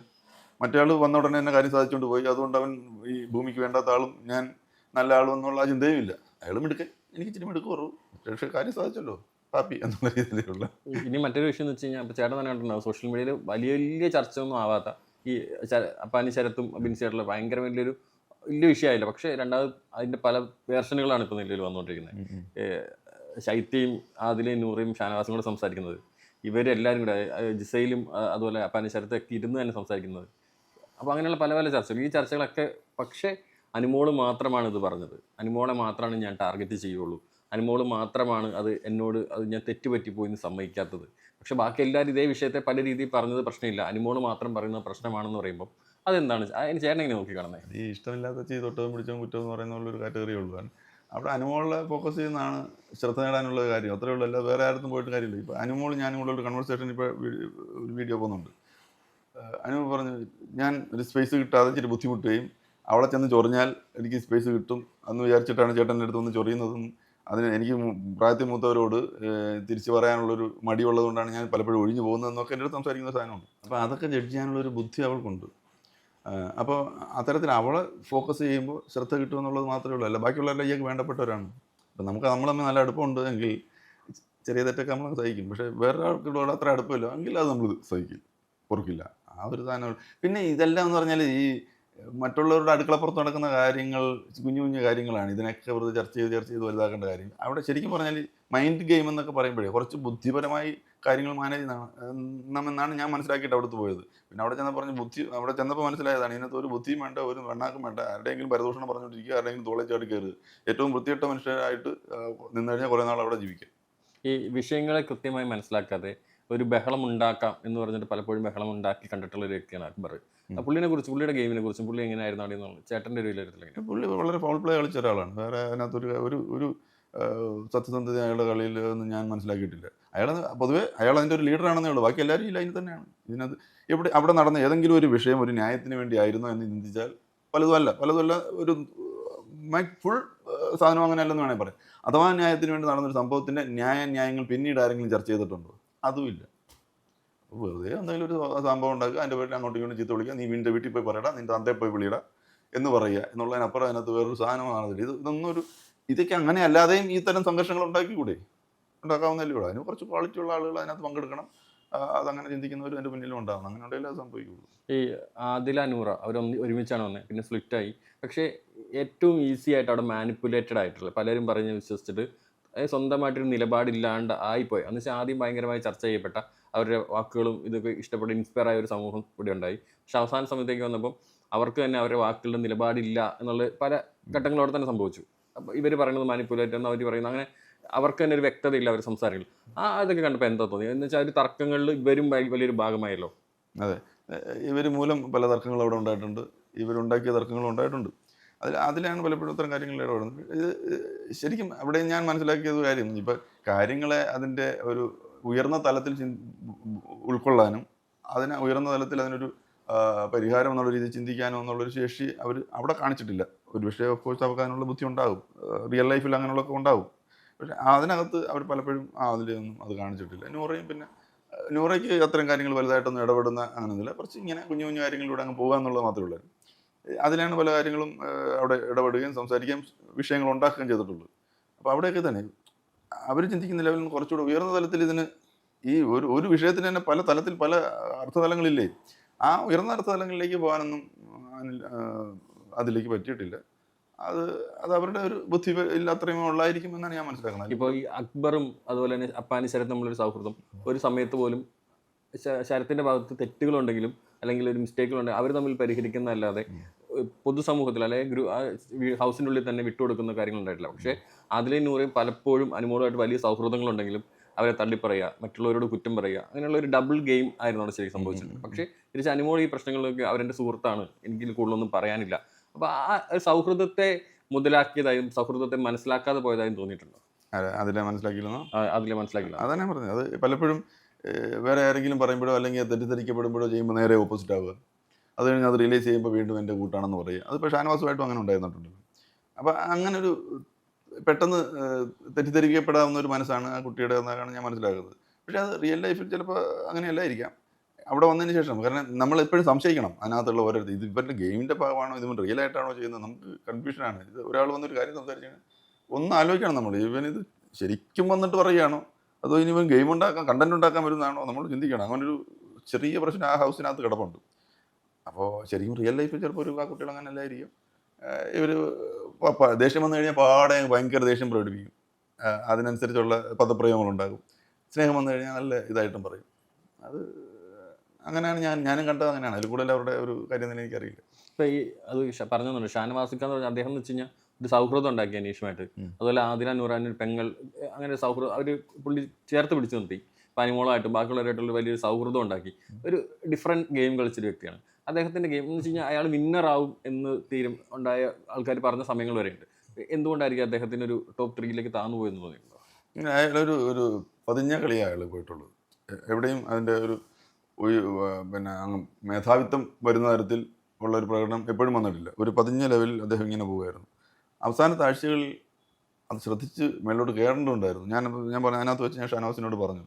മറ്റേ ആൾ വന്ന ഉടനെ തന്നെ കാര്യം സാധിച്ചുകൊണ്ട് പോയി, അതുകൊണ്ട് അവൻ ഈ ഭൂമിക്ക് വേണ്ടാത്ത ആളും ഞാൻ നല്ല ആളും എന്നുള്ള ചിന്തയും ഇല്ല. അയാൾ മിടുക്കൻ, എനിക്ക് ഇച്ചിരി മിടുക്ക് കുറവ്, പക്ഷേ കാര്യം സാധിച്ചല്ലോ, ഹാപ്പി എന്നുള്ള രീതിയിലുള്ള. ഇനി മറ്റൊരു വിഷയം എന്ന് വെച്ച് കഴിഞ്ഞാൽ ഇപ്പോൾ ചേട്ടൻ തന്നെ കണ്ടിട്ടുണ്ടാവും സോഷ്യൽ മീഡിയയിൽ വലിയ വലിയ ചർച്ചയൊന്നും ആവാത്ത ഈ അപ്പാനി ശരത്തും ബിൻസിയായിട്ടുള്ള ഭയങ്കര വലിയ വിഷയമായില്ല. പക്ഷേ രണ്ടാമത് അതിൻ്റെ പല വേർഷനുകളാണ് ഇപ്പോൾ നിലവിൽ വന്നുകൊണ്ടിരിക്കുന്നത്. ശൈത്യയും ആദിലയും നൂറയും ഷാനവാസും കൂടെ സംസാരിക്കുന്നത്, ഇവരെല്ലാവരും കൂടെ ജിസയിലും അതുപോലെ അപ്പാനി ശരത്തൊക്കെ ഇരുന്ന് തന്നെ സംസാരിക്കുന്നത്. അപ്പോൾ അങ്ങനെയുള്ള പല പല ചർച്ചകൾ, ഈ ചർച്ചകളൊക്കെ പക്ഷേ അനുമോള് മാത്രമാണ് ഇത് പറഞ്ഞത്. അനുമോളെ മാത്രമാണ് ഞാൻ ടാർഗറ്റ് ചെയ്യുള്ളൂ, അനുമോള് മാത്രമാണ് അത് എന്നോട് അത് ഞാൻ തെറ്റുപറ്റിപ്പോയി എന്ന് സമ്മതിക്കാത്തത്. പക്ഷെ ബാക്കി എല്ലാവരും ഇതേ വിഷയത്തെ പല രീതിയിൽ പറഞ്ഞത് പ്രശ്നമില്ല, അനുമോള് മാത്രം പറയുന്നത് പ്രശ്നമാണെന്ന് പറയുമ്പോൾ അതെന്താണ് അതിന് ചേട്ടൻ എങ്ങനെ നോക്കി കാണുന്നത്? ഈ ഇഷ്ടമില്ലാത്ത ചെയ്ത് തൊട്ടതും പിടിച്ചതും കുറ്റം എന്ന് പറയുന്ന ഒരു കാറ്റഗറി ഉള്ളൂ. അവിടെ അനുമോളെ ഫോക്കസ് ചെയ്യുന്നതാണ് ശ്രദ്ധ നേടാനുള്ള കാര്യം, അത്രയേ ഉള്ളൂ. അല്ല വേറെ ആർക്കും പോയിട്ട് കാര്യമില്ല. ഇപ്പോൾ അനുമോൾ ഞാനും കൂടെ ഒരു കൺവെർസേഷൻ ഇപ്പോൾ ഒരു വീഡിയോ പോകുന്നുണ്ട്. അനുമോൾ പറഞ്ഞു, ഞാൻ ഒരു സ്പേസ് കിട്ടാതെ ഇച്ചിരി ബുദ്ധിമുട്ടുകയും അവിടെ ചെന്ന് ചൊറിഞ്ഞാൽ എനിക്ക് സ്പേസ് കിട്ടും എന്ന് വിചാരിച്ചിട്ടാണ് ചേട്ടൻ്റെ അടുത്ത് വന്ന് ചൊറിയുന്നതും, അതിന് എനിക്ക് പ്രായത്തിൽ മൂത്തവരോട് തിരിച്ചു പറയാനുള്ളൊരു മടിയുള്ളത് കൊണ്ടാണ് ഞാൻ പലപ്പോഴും ഒഴിഞ്ഞു പോകുന്നതെന്നൊക്കെ എൻ്റെ അടുത്ത് സംസാരിക്കുന്ന സാധനമുണ്ട്. അപ്പോൾ അതൊക്കെ ജഡ്ജ് ചെയ്യാനുള്ളൊരു ബുദ്ധി അവൾക്കുണ്ട്. അപ്പോൾ അത്തരത്തിൽ അവളെ ഫോക്കസ് ചെയ്യുമ്പോൾ ശ്രദ്ധ കിട്ടുമെന്നുള്ളത് മാത്രമേ ഉള്ളൂ. അല്ല ബാക്കിയുള്ളവരെല്ലാം ഇയാൾക്ക് വേണ്ടപ്പെട്ടവരാണ്. അപ്പം നമ്മൾ തമ്മിൽ നല്ല അടുപ്പമുണ്ട് എങ്കിൽ ചെറിയ തെറ്റൊക്കെ നമ്മൾ സഹിക്കും. പക്ഷേ വേറൊരാൾക്കിവിടെ അത്ര അടുപ്പമില്ല എങ്കിൽ അത് നമ്മൾ സഹിക്കും, പൊറുക്കില്ല. ആ ഒരു സാധനം. പിന്നെ ഇതെല്ലാം എന്ന് പറഞ്ഞാൽ ഈ മറ്റുള്ളവരുടെ അടുക്കളപ്പുറത്ത് നടക്കുന്ന കാര്യങ്ങൾ, കുഞ്ഞു കുഞ്ഞു കാര്യങ്ങളാണ്. ഇതിനൊക്കെ വെറുതെ ചർച്ച ചെയ്ത് വലുതാക്കേണ്ട കാര്യം. അവിടെ ശരിക്കും പറഞ്ഞാൽ മൈൻഡ് ഗെയിം എന്നൊക്കെ പറയുമ്പോഴേ കുറച്ച് ബുദ്ധിപരമായി കാര്യങ്ങൾ മാനേജ് ചെയ്യണമെന്നാണ് ഞാൻ മനസ്സിലാക്കിയിട്ട് അവിടുത്തെ പോയത്. പിന്നെ അവിടെ ചെന്നപ്പോൾ അവിടെ ചെന്നപ്പോൾ മനസ്സിലായതാണ് ഇതിനകത്ത് ഒരു ബുദ്ധിയും വേണ്ട, ഒരു വെണ്ണാക്കും വേണ്ട. ആരുടെയെങ്കിലും പരദൂഷണം പറഞ്ഞുകൊണ്ടിരിക്കുക, ആരുടെയെങ്കിലും തോളച്ചാടി കയറുക, ഏറ്റവും വൃത്തികെട്ട മനുഷ്യരായിട്ട് നിന്ന് കഴിഞ്ഞാൽ കുറേ നാൾ അവിടെ ജീവിക്കും. ഈ വിഷയങ്ങളെ കൃത്യമായി മനസ്സിലാക്കാതെ ഒരു ബഹളം ഉണ്ടാക്കാം എന്ന് പറഞ്ഞിട്ട് പലപ്പോഴും ബഹളം ഉണ്ടാക്കി കണ്ടിട്ടുള്ള ഒരു വ്യക്തിയാണ് അക്ബർ. പുള്ളിനെ കുറിച്ച്, പുള്ളിയുടെ ഗെയിമിനെ കുറിച്ചും പുള്ളി എങ്ങനെയായിരുന്നു അവിടെ നിന്നുള്ളത് ചേട്ടൻ്റെ ഒരു വിലയിരുത്തൽ? പുള്ളി വളരെ ഫൗൾ പ്ലേ കളിച്ച ഒരാളാണ്. വേറെ അതിനകത്തൊരു ഒരു സത്യസന്ധത അയാളുടെ കളിയിൽ ഒന്നും ഞാൻ മനസ്സിലാക്കിയിട്ടില്ല. പൊതുവേ അയാൾ അതിൻ്റെ ഒരു ലീഡറാണെന്നേ ഉള്ളൂ. ബാക്കി എല്ലാവരും ഈ ലൈനിൽ തന്നെയാണ്. ഇതിനകത്ത് അവിടെ നടന്ന ഏതെങ്കിലും ഒരു വിഷയം ഒരു ന്യായത്തിന് വേണ്ടി ആയിരുന്നോ എന്ന് ചിന്തിച്ചാൽ പലതുമല്ല ഒരു ഫുൾ സാധനം അങ്ങനെ അല്ലെന്ന് വേണമെങ്കിൽ പറയാം. അഥവാ ന്യായത്തിന് വേണ്ടി നടന്നൊരു സംഭവത്തിൻ്റെ ന്യായങ്ങൾ പിന്നീട് ആരെങ്കിലും ചർച്ച ചെയ്തിട്ടുണ്ടോ? അതുമില്ല. വെറുതെ എന്തെങ്കിലും ഒരു സംഭവം ഉണ്ടാക്കുക, അതിൻ്റെ പേരിൽ അങ്ങോട്ടും ഇങ്ങോട്ടും ചീത്ത വിളിക്കുക, നീ നിൻ്റെ വീട്ടിൽ പോയി പറയടാ, നിൻ്റെ തന്തയെ പോയി വിളിയിടാ എന്ന് പറയുക എന്നുള്ളതിനപ്പുറം അതിനകത്ത് വേറൊരു സാധനമാണതില്ല. ഇതൊക്കെ അങ്ങനെ അല്ലാതെയും ഈ തരം സംഘർഷങ്ങൾ ഉണ്ടാക്കാവുന്നതല്ലേ ഉള്ളൂ. അതിന് കുറച്ച് ക്വാളിറ്റി ഉള്ള ആളുകൾ അതിനകത്ത് പങ്കെടുക്കണം. അതങ്ങനെ ചിന്തിക്കുന്നവർ എൻ്റെ മുന്നിലും ഉണ്ടാകും. അങ്ങനെ ഉണ്ടെങ്കിൽ അത് സംഭവിക്കുള്ളൂ. ഈ ആദില നൂറ അവർ ഒരുമിച്ചാണ് വന്നത്, പിന്നെ സ്പ്ലിറ്റായി. പക്ഷേ ഏറ്റവും ഈസി ആയിട്ട് അവിടെ മാനിപ്പുലേറ്റഡ് ആയിട്ടുള്ള പലരും പറഞ്ഞ് വിശ്വസിച്ചിട്ട് സ്വന്തമായിട്ടൊരു നിലപാടില്ലാണ്ട് ആയിപ്പോയി. എന്ന് വെച്ചാൽ ആദ്യം ഭയങ്കരമായി ചർച്ച ചെയ്യപ്പെട്ട അവരുടെ വാക്കുകളും ഇതൊക്കെ ഇഷ്ടപ്പെട്ട് ഇൻസ്പയർ ആയ ഒരു സമൂഹം ഇവിടെ ഉണ്ടായി. പക്ഷെ അവസാന സമയത്തേക്ക് വന്നപ്പം അവർക്ക് തന്നെ അവരുടെ വാക്കുകളുടെ നിലപാടില്ല എന്നുള്ള പല ഘട്ടങ്ങളോടെ തന്നെ സംഭവിച്ചു. അപ്പോൾ ഇവർ പറയുന്നത് മാനിപ്പുലേറ്റ് എന്ന് അവർ പറയുന്നത്, അങ്ങനെ അവർക്ക് തന്നെ ഒരു വ്യക്തതയില്ല അവർ സംസാരങ്ങൾ. അതൊക്കെ കണ്ടപ്പോൾ എന്താ തോന്നി? എന്ന് വെച്ചാൽ ഒരു തർക്കങ്ങളിൽ ഇവരും വലിയൊരു ഭാഗമായല്ലോ. അതെ, ഇവർ മൂലം പല തർക്കങ്ങളും അവിടെ ഉണ്ടായിട്ടുണ്ട്, ഇവരുണ്ടാക്കിയ തർക്കങ്ങളും ഉണ്ടായിട്ടുണ്ട്. അതിലാണ് പലപ്പോഴും ഇത്തരം കാര്യങ്ങൾ ഇടപെടുന്നത്. ഇത് ശരിക്കും അവിടെ ഞാൻ മനസ്സിലാക്കിയത് കാര്യം, ഇപ്പം കാര്യങ്ങളെ അതിൻ്റെ ഒരു ഉയർന്ന തലത്തിൽ ഉൾക്കൊള്ളാനും അതിനെ ഉയർന്ന തലത്തിൽ അതിനൊരു പരിഹാരം എന്നുള്ള രീതിയിൽ ചിന്തിക്കാനോ എന്നുള്ളൊരു ശേഷി അവർ അവിടെ കാണിച്ചിട്ടില്ല. ഒരു വിഷയം ഓഫ് കോഴ്സ് അവർക്ക് അതിനുള്ള ബുദ്ധി ഉണ്ടാകും, റിയൽ ലൈഫിൽ അങ്ങനെയുള്ളതൊക്കെ ഉണ്ടാകും. പക്ഷെ അതിനകത്ത് അവർ പലപ്പോഴും അതിലൊന്നും അത് കാണിച്ചിട്ടില്ല. നൂറയും പിന്നെ നൂറയ്ക്ക് അത്തരം കാര്യങ്ങൾ വലുതായിട്ടൊന്നും ഇടപെടുന്ന അങ്ങനെയൊന്നുമില്ല. കുറച്ച് ഇങ്ങനെ കുഞ്ഞു കുഞ്ഞു കാര്യങ്ങളിലൂടെ അങ്ങ് പോകുക എന്നുള്ളത് മാത്രമേ ഉള്ളൂ. അതിലാണ് പല കാര്യങ്ങളും അവിടെ ഇടപെടുകയും സംസാരിക്കുകയും വിഷയങ്ങൾ ഉണ്ടാക്കുകയും ചെയ്തിട്ടുള്ളൂ. അപ്പോൾ അവിടെയൊക്കെ തന്നെ അവർ ചിന്തിക്കുന്ന ലെവലിൽ നിന്ന് കുറച്ചുകൂടെ ഉയർന്ന തലത്തിൽ ഇതിന് ഈ ഒരു വിഷയത്തിന് തന്നെ പല തലത്തിൽ പല അർത്ഥതലങ്ങളില്ലേ, ആ ഉയർന്ന അർത്ഥതലങ്ങളിലേക്ക് പോകാനൊന്നും അതിലേക്ക് പറ്റിയിട്ടില്ല. അത് അവരുടെ ഒരു ബുദ്ധി ഇല്ലാത്രയും ഉള്ളായിരിക്കും എന്നാണ് ഞാൻ മനസ്സിലാക്കുന്നത്. ഇപ്പോൾ ഈ അക്ബറും അതുപോലെ തന്നെ അപ്പാനി ശരത് തമ്മിലൊരു സൗഹൃദം ഒരു സമയത്ത് പോലും ശരത്തിൻ്റെ ഭാഗത്ത് തെറ്റുകളുണ്ടെങ്കിലും അല്ലെങ്കിൽ ഒരു മിസ്റ്റേക്കുകളുണ്ടെങ്കിൽ അവർ തമ്മിൽ പരിഹരിക്കുന്നതല്ലാതെ പൊതുസമൂഹത്തിൽ അല്ലെങ്കിൽ ഹൗസിൻ്റെ ഉള്ളിൽ തന്നെ വിട്ടുകൊടുക്കുന്ന കാര്യങ്ങൾ ഉണ്ടായിട്ടില്ല. പക്ഷേ അതിലെ നൂറേയും പലപ്പോഴും അനുമോളുമായിട്ട് വലിയ സൗഹൃദങ്ങളുണ്ടെങ്കിലും അവരെ തള്ളിപ്പറയുക, മറ്റുള്ളവരോട് കുറ്റം പറയുക, അങ്ങനെയുള്ള ഒരു ഡബിൾ ഗെയിം ആയിരുന്നു അവിടെ ശരിക്കും സംഭവിച്ചിട്ടുണ്ട്. പക്ഷേ തിരിച്ച് അനുമോൾ ഈ പ്രശ്നങ്ങളിലൊക്കെ അവരെൻ്റെ സുഹൃത്താണ്, എനിക്ക് കൂടുതലൊന്നും പറയാനില്ല. അപ്പോൾ ആ സൗഹൃദത്തെ മുതലാക്കിയതായും സൗഹൃദത്തെ മനസ്സിലാക്കാതെ പോയതായും തോന്നിയിട്ടുണ്ടോ? അതിലെ മനസ്സിലാക്കിയില്ലെന്നോ? അതിലെ മനസ്സിലാക്കില്ല. അതാണ് ഞാൻ പറഞ്ഞത്. അത് പലപ്പോഴും വേറെ ആരെങ്കിലും പറയുമ്പോഴോ അല്ലെങ്കിൽ തെറ്റിദ്ധരിക്കപ്പെടുമ്പോഴോ ചെയ്യുമ്പോൾ നേരെ ഓപ്പോസിറ്റ് ആവുക. അത് കഴിഞ്ഞ് അത് റിയലൈസ് ചെയ്യുമ്പോൾ വീണ്ടും എൻ്റെ കൂട്ടാണെന്ന് പറയുക. അതിപ്പോൾ ഷാനവാസുമായിട്ടും അങ്ങനെ ഉണ്ടായിരുന്നിട്ടുണ്ടല്ലോ. അപ്പോൾ അങ്ങനൊരു പെട്ടെന്ന് തെറ്റിദ്ധരിക്കപ്പെടാവുന്ന ഒരു മനസ്സാണ് ആ കുട്ടിയുടെ എന്നാണ് ഞാൻ മനസ്സിലാക്കുന്നത്. പക്ഷേ അത് റിയൽ ലൈഫിൽ ചിലപ്പോൾ അങ്ങനെയല്ലായിരിക്കാം. അവിടെ വന്നതിന് ശേഷം, കാരണം നമ്മളെപ്പോഴും സംശയിക്കണം അതിനകത്തുള്ള ഓരോരുത്തർ. ഇത് ഇവരുടെ ഗെയിമിൻ്റെ ഭാഗമാണോ, ഇത് റിയൽ ആയിട്ടാണോ ചെയ്യുന്നത്, നമുക്ക് കൺഫ്യൂഷനാണ്. ഇത് ഒരാൾ വന്നൊരു കാര്യം സംസാരിച്ചാണ് ഒന്ന് ആലോചിക്കണം നമ്മൾ, ഇവനിത് ശരിക്കും വന്നിട്ട് പറയുകയാണോ അതോ ഇനി ഇവൻ ഗെയിം ഉണ്ടാക്കാൻ കണ്ടന്റ് ഉണ്ടാക്കാൻ വരുന്നതാണോ, നമ്മൾ ചിന്തിക്കണം. അങ്ങനൊരു ചെറിയ പ്രശ്നം ആ ഹൗസിനകത്ത് കിടപ്പുണ്ട്. അപ്പോൾ ശരിക്കും റിയൽ ലൈഫിൽ ചിലപ്പോൾ ആ കുട്ടികൾ അങ്ങനെ അല്ലായിരിക്കും. ഇവർ ദേഷ്യം വന്നു കഴിഞ്ഞാൽ ഭയങ്കര ദേഷ്യം പ്രകടിപ്പിക്കും. അതിനനുസരിച്ചുള്ള പദപ്രയോഗങ്ങളുണ്ടാകും. സ്നേഹം വന്നു കഴിഞ്ഞാൽ നല്ല ഇതായിട്ടും പറയും. അത് അങ്ങനെയാണ് ഞാനും കണ്ടത്. അങ്ങനെയാണ്. അതിൽ കൂടുതൽ അവരുടെ ഒരു കാര്യം തന്നെ എനിക്കറിയില്ല. ഇപ്പോൾ ഈ അത് പറഞ്ഞൊന്നുണ്ട്, ഷാനവാസിക്ക എന്ന് പറഞ്ഞാൽ അദ്ദേഹം എന്ന് വെച്ച് കഴിഞ്ഞാൽ ഒരു സൗഹൃദം ഉണ്ടാക്കി അനീഷുമായിട്ട്. അതുപോലെ ആദില നൂറാൻ പെങ്ങൾ, അങ്ങനെ സൗഹൃദം അവർ പുള്ളി ചേർത്ത് പിടിച്ചു നിർത്തി. ഇപ്പോൾ അനുമോളായിട്ടും ബാക്കിയുള്ളവരായിട്ടുള്ള വലിയൊരു സൗഹൃദം ഉണ്ടാക്കി. ഒരു ഡിഫറെൻറ്റ് ഗെയിം കളിച്ചൊരു വ്യക്തിയാണ്. അദ്ദേഹത്തിൻ്റെ ഗെയിം എന്ന് വെച്ച് കഴിഞ്ഞാൽ അയാൾ വിന്നറാവും എന്ന് ഉണ്ടായ ആൾക്കാർ പറഞ്ഞ സമയങ്ങൾ വരെയുണ്ട്. എന്തുകൊണ്ടായിരിക്കും അദ്ദേഹത്തിൻ്റെ ഒരു ടോപ്പ് 3യിലേക്ക് താന്നു പോയെന്ന് തോന്നിയിട്ടുണ്ടോ? ഇങ്ങനെ അയാളൊരു പതിഞ്ഞ കളിയാണ് അയാൾ പോയിട്ടുള്ളത്. എവിടെയും അതിൻ്റെ ഒരു പിന്നെ അങ്ങ് മേധാവിത്വം വരുന്ന തരത്തിൽ ഉള്ള ഒരു പ്രകടനം എപ്പോഴും വന്നിട്ടില്ല. ഒരു പതിഞ്ഞ ലെവലിൽ അദ്ദേഹം ഇങ്ങനെ പോവുമായിരുന്നു. അവസാനത്തെ ആഴ്ചകളിൽ അത് ശ്രദ്ധിച്ച് മേലോട്ട് കയറേണ്ടതുണ്ടായിരുന്നു. ഞാൻ പറഞ്ഞു, അതിനകത്ത് വെച്ച് ഞാൻ ഷാനവാസിനോട് പറഞ്ഞു,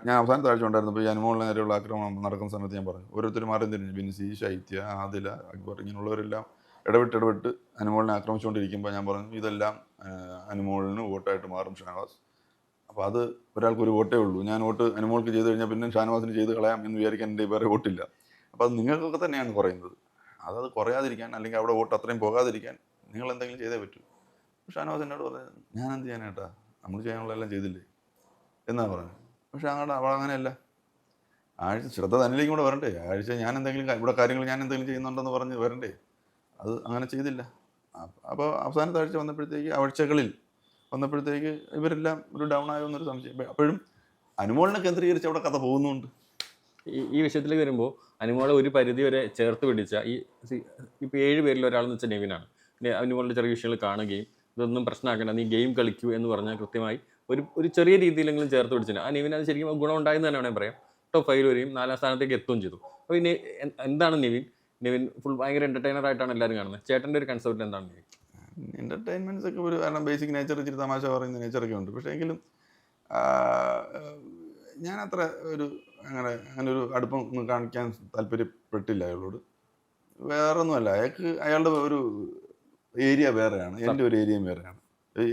ഞാൻ അവസാനത്തെ ആഴ്ച ഉണ്ടായിരുന്നപ്പോൾ ഈ അനുമോളിന് നേരെയുള്ള ആക്രമണം നടക്കുന്ന സമയത്ത് ഞാൻ പറഞ്ഞു, ഓരോരുത്തരും മാറി തിരിഞ്ഞു, ബിൻസി, ശൈത്യ, ആദില, അക്ബർ, ഇങ്ങനെയുള്ളവരെല്ലാം ഇടവിട്ട് അനുമോളിനെ ആക്രമിച്ചുകൊണ്ടിരിക്കുമ്പോൾ ഞാൻ പറഞ്ഞു, ഇതെല്ലാം അനുമോളിന് വോട്ടായിട്ട് മാറും ഷാനവാസ്. അപ്പോൾ അത് ഒരാൾക്ക് ഒരു വോട്ടേ ഉള്ളൂ. ഞാൻ വോട്ട് അനുമോൾക്ക് ചെയ്ത് കഴിഞ്ഞാൽ പിന്നെ ഷാനവാസിന് ചെയ്ത് കളയാം എന്ന് വിചാരിക്കാൻ എൻ്റെ വേറെ വോട്ടില്ല. അപ്പോൾ അത് നിങ്ങൾക്കൊക്കെ തന്നെയാണ് കുറയുന്നത്. അതത് കുറയാതിരിക്കാൻ, അല്ലെങ്കിൽ അവിടെ വോട്ട് അത്രയും പോകാതിരിക്കാൻ നിങ്ങൾ എന്തെങ്കിലും ചെയ്തേ പറ്റൂ. ഷാനവാസ് എന്നോട് പറഞ്ഞത്, ഞാൻ എന്ത് ചെയ്യാനേട്ടാ, നമ്മൾ ചെയ്യാനുള്ളതെല്ലാം ചെയ്തില്ലേ എന്നാണ് പറഞ്ഞത്. പക്ഷേ അവൾ അങ്ങനെയല്ല. ആഴ്ച ശ്രദ്ധ തന്നിലേക്കും കൂടെ വരണ്ടേ. ആഴ്ച ഞാൻ എന്തെങ്കിലും ഇവിടെ കാര്യങ്ങൾ ഞാൻ എന്തെങ്കിലും ചെയ്യുന്നുണ്ടെന്ന് പറഞ്ഞ് വരണ്ടേ. അത് അങ്ങനെ ചെയ്തില്ല. അപ്പോൾ അവസാനത്തെ ആഴ്ച വന്നപ്പോഴത്തേക്ക്, ആഴ്ചകളിൽ വന്നപ്പോഴത്തേക്ക് ഇവരെല്ലാം ഒരു ഡൗൺ ആയോ എന്നൊരു സംശയം. അപ്പോഴും അനുമോളിനെ കേന്ദ്രീകരിച്ച് അവിടെ കഥ പോകുന്നുണ്ട്. ഈ വിഷയത്തിലേക്ക് വരുമ്പോൾ അനുമോളെ ഒരു പരിധി വരെ ചേർത്ത് പിടിച്ച ഇപ്പോൾ 7 പേരിൽ ഒരാളെന്ന് വെച്ചാൽ നെവിനാണ്. അനുമോളുടെ ചെറിയ വിഷയങ്ങൾ കാണുകയും ഇതൊന്നും പ്രശ്നമാക്കേണ്ട, നീ ഗെയിം കളിക്കൂ എന്ന് പറഞ്ഞാൽ കൃത്യമായി ഒരു ചെറിയ രീതിയിലെങ്കിലും ചേർത്ത് പിടിച്ചില്ല. ആ നെവിൻ അത് ശരിക്കും ഗുണം ഉണ്ടായെന്ന് തന്നെ വേണമെങ്കിൽ പറയാം. ടോപ്പ് 5 വരെയും 4ാം സ്ഥാനത്തേക്ക് എത്തുകയും ചെയ്തു. അപ്പോൾ എന്താണ് നെവിൻ ഫുൾ ഭയങ്കര എൻ്റർടൈനർ ആയിട്ടാണ് എല്ലാവരും കാണുന്നത്. ചേട്ടൻ്റെ ഒരു കൺസെപ്റ്റ് എന്താണ് നെവിൻ? എൻ്റർടൈൻമെൻറ്റ്സ് ഒക്കെ ഒരു കാരണം ബേസിക് നേച്ചർ, ഇച്ചിരി തമാശ പറയുന്ന നേച്ചറൊക്കെ ഉണ്ട്. പക്ഷേ എങ്കിലും ഞാനത്ര അങ്ങനൊരു അടുപ്പം ഒന്നും കാണിക്കാൻ താല്പര്യപ്പെട്ടില്ല അയാളോട്. വേറൊന്നുമല്ല, അയാളുടെ ഒരു ഏരിയ വേറെയാണ്, എൻ്റെ ഒരു ഏരിയയും വേറെയാണ്.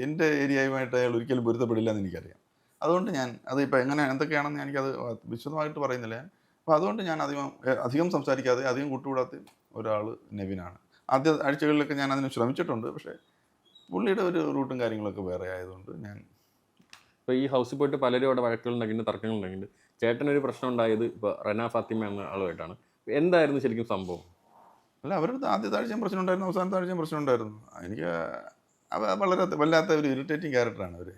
എൻ്റെ ഏരിയയുമായിട്ട് അയാൾ ഒരിക്കലും പൊരുത്തപ്പെടില്ല എന്ന് എനിക്കറിയാം. അതുകൊണ്ട് അത് ഇപ്പോൾ എന്തൊക്കെയാണെന്ന് എനിക്കത് വിശദമായിട്ട് പറയുന്നില്ല. അപ്പോൾ അതുകൊണ്ട് ഞാൻ അധികം സംസാരിക്കാതെ അധികം കൂട്ടുകൂടാത്ത ഒരാൾ നെവിനാണ്. ആദ്യ ആഴ്ചകളിലൊക്കെ ഞാൻ അതിന് ശ്രമിച്ചിട്ടുണ്ട്. പക്ഷേ പുള്ളിയുടെ ഒരു റൂട്ടും കാര്യങ്ങളൊക്കെ വേറെ ആയതുകൊണ്ട് ഇപ്പോൾ ഈ ഹൗസിൽ പോയിട്ട് പലരും അവിടെ വഴക്കുകളുണ്ടെങ്കിൽ തർക്കങ്ങളുണ്ടെങ്കിൽ ചേട്ടനൊരു പ്രശ്നം ഉണ്ടായത് ഇപ്പോൾ റന ഫാത്തിമ എന്ന ആളുമായിട്ടാണ്. എന്തായിരുന്നു ശരിക്കും സംഭവം? അല്ല, അവരുടെ ആദ്യത്തെ ആഴ്ചയും പ്രശ്നം ഉണ്ടായിരുന്നു, അവസാനത്തെ ആഴ്ചയും പ്രശ്നം ഉണ്ടായിരുന്നു. എനിക്ക് വല്ലാത്ത ഒരു ഇറിറ്റേറ്റിംഗ് ക്യാരക്ടറാണ് അവർ.